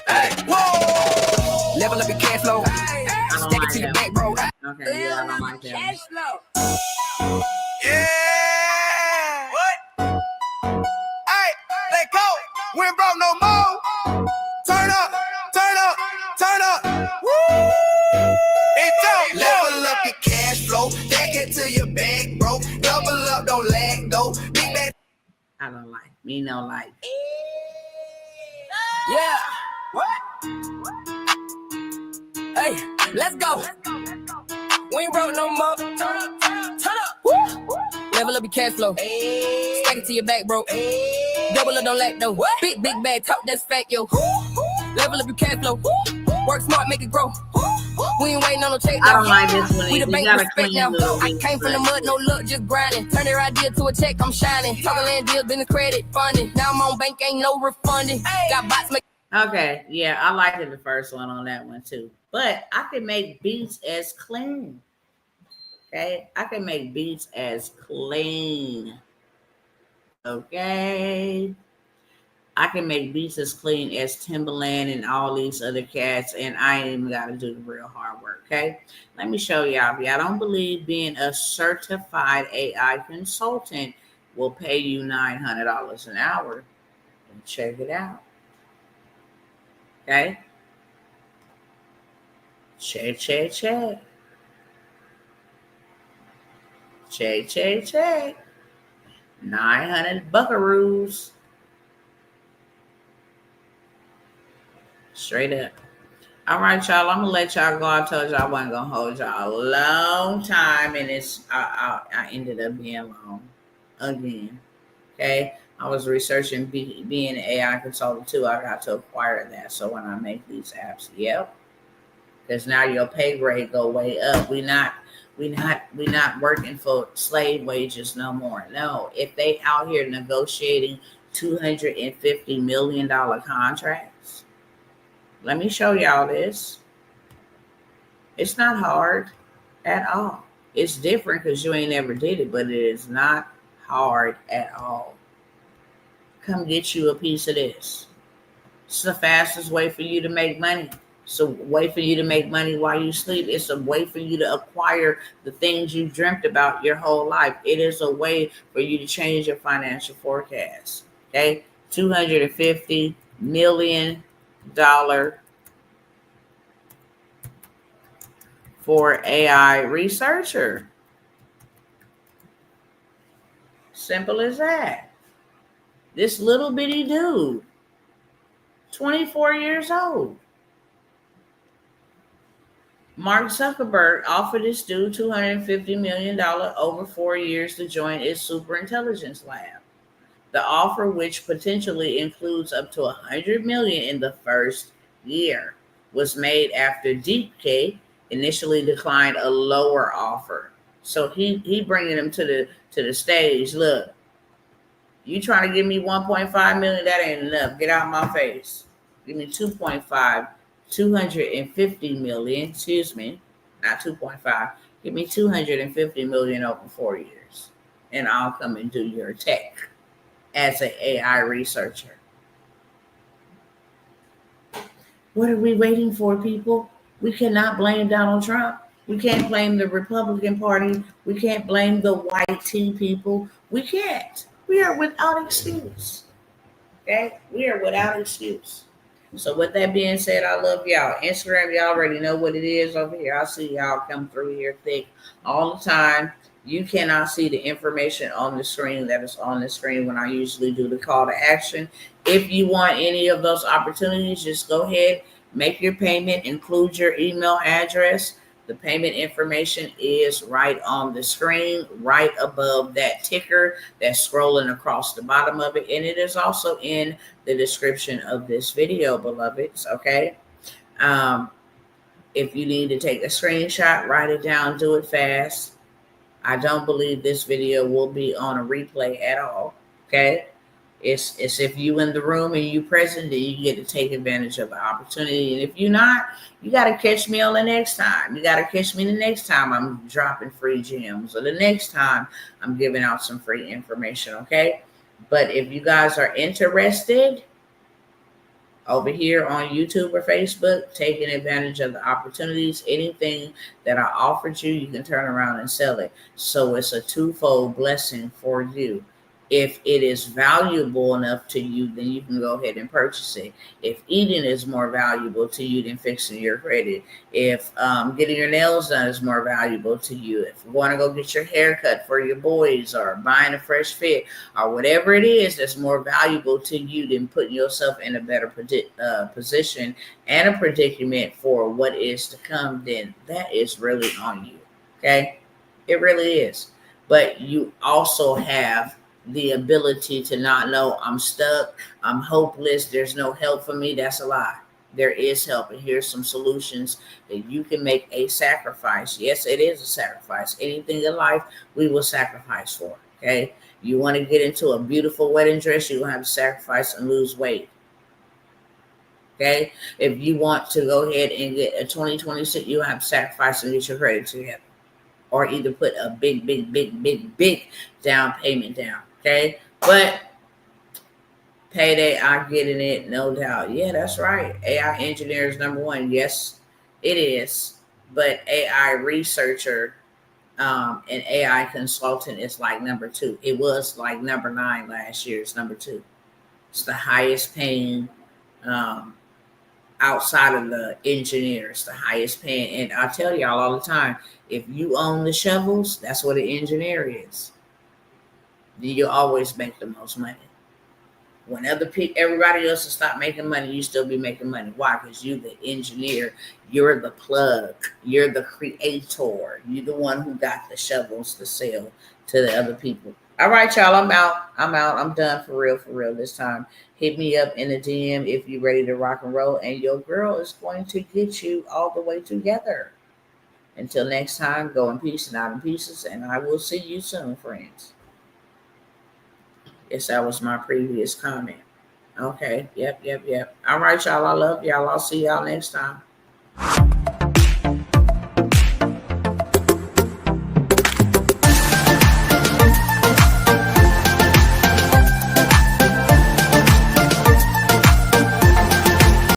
Hey, whoa. Level up your cash flow. Stack it to your back, bro. Okay, yeah, I don't like that. Cash flow. Yeah. What? Hey, let go. We ain't broke no more. Turn up, turn up, turn up. Woo. Level up your cash flow. Stack it to your back, bro. Double up, don't lag, though. Big bag. I don't like. Me no like. Yeah. What? Hey, let's go. We ain't broke no more. Turn up, turn up. Woo. Level up your cash flow. Stack it to your back, bro. Double up, don't lack, though. Big bag, talk that's fat, yo. Level up your cash flow. Work smart, make it grow. We ain't waiting on no check now. I don't like this one. We the bank gotta respect clean now. little I came from the mud, no luck, just grinding. Turn their idea to a check, I'm shining. Talking land deal, been the credit funding. Now I'm on bank, ain't no refunding. Got bots make. Okay, yeah, I liked the first one on that one too. But I can make beats as clean. Okay, I can make beats as clean. Okay, I can make beats as clean as Timberland and all these other cats, and I ain't even got to do the real hard work. Okay, let me show y'all. If y'all don't believe being a certified AI consultant will pay you $900 an hour, then check it out. Okay, check. Check. 900 buckaroos. Straight up. All right, y'all. I'm gonna let y'all go. I told y'all I wasn't gonna hold y'all a long time, and I ended up being long again. Okay. I was researching being an AI consultant too. I got to acquire that. So when I make these apps, yep. Because now your pay grade go way up. We not working for slave wages no more. No, if they out here negotiating $250 million contracts, let me show y'all this. It's not hard at all. It's different because you ain't never did it, but it is not hard at all. Come get you a piece of this. It's the fastest way for you to make money. It's a way for you to make money while you sleep. It's a way for you to acquire the things you dreamt about your whole life. It is a way for you to change your financial forecast. Okay? $250 million for AI researcher. Simple as that. This little bitty dude, 24 years old. Mark Zuckerberg offered this dude $250 million over 4 years to join its superintelligence lab. The offer, which potentially includes up to $100 million in the first year, was made after DeepK initially declined a lower offer. So he bringing him to the stage. Look, you trying to give me 1.5 million? That ain't enough. Get out of my face. Give me 2.5, 250 million. Excuse me, not 2.5. Give me 250 million over 4 years, and I'll come and do your tech as an AI researcher. What are we waiting for, people? We cannot blame Donald Trump. We can't blame the Republican Party. We can't blame the white tea people. We can't. We are without excuse. Okay? We are without excuse. So with that being said, I love y'all. Instagram, y'all already know what it is over here. I see y'all come through here thick all the time. You cannot see the information on the screen that is on the screen when I usually do the call to action. If you want any of those opportunities, just go ahead, make your payment, include your email address. The payment information is right on the screen, right above that ticker that's scrolling across the bottom of it. And it is also in the description of this video, beloveds, okay? If you need to take a screenshot, write it down, do it fast. I don't believe this video will be on a replay at all, okay? It's if you in the room and you present, then you get to take advantage of the opportunity. And if you're not, you got to catch me on the next time. You got to catch me the next time I'm dropping free gems, or the next time I'm giving out some free information, okay? But if you guys are interested over here on YouTube or Facebook, taking advantage of the opportunities, anything that I offered you, you can turn around and sell it. So it's a twofold blessing for you. If it is valuable enough to you, then you can go ahead and purchase it. If eating is more valuable to you than fixing your credit, if getting your nails done is more valuable to you, if you want to go get your hair cut for your boys, or buying a fresh fit, or whatever it is that's more valuable to you than putting yourself in a better position and a predicament for what is to come, then that is really on you, okay? It really is. But you also have the ability to not know, I'm stuck, I'm hopeless, there's no help for me. That's a lie. There is help, and here's some solutions that you can make a sacrifice. Yes, it is a sacrifice. Anything in life we will sacrifice for, okay? You want to get into a beautiful wedding dress, you're going to have to sacrifice and lose weight, okay? If you want to go ahead and get a 2026, you have to sacrifice and get your credit together, or either put a big down payment down. Okay, but payday, I'm getting it, no doubt. Yeah, that's right. AI engineer is number one. Yes, it is. But AI researcher and AI consultant is like number two. It was like number 9 last year. It's number 2. It's the highest paying outside of the engineers, the highest paying. And I tell y'all all the time, if you own the shovels, that's what an engineer is. You always make the most money. When everybody else will stop making money, you still be making money. Why? Because you're the engineer. You're the plug. You're the creator. You're the one who got the shovels to sell to the other people. All right, y'all. I'm out. I'm done for real this time. Hit me up in the DM if you're ready to rock and roll. And your girl is going to get you all the way together. Until next time, go in peace and out in pieces. And I will see you soon, friends. Yes, that was my previous comment. Okay. Yep. All right, y'all. I love y'all. I'll see y'all next time.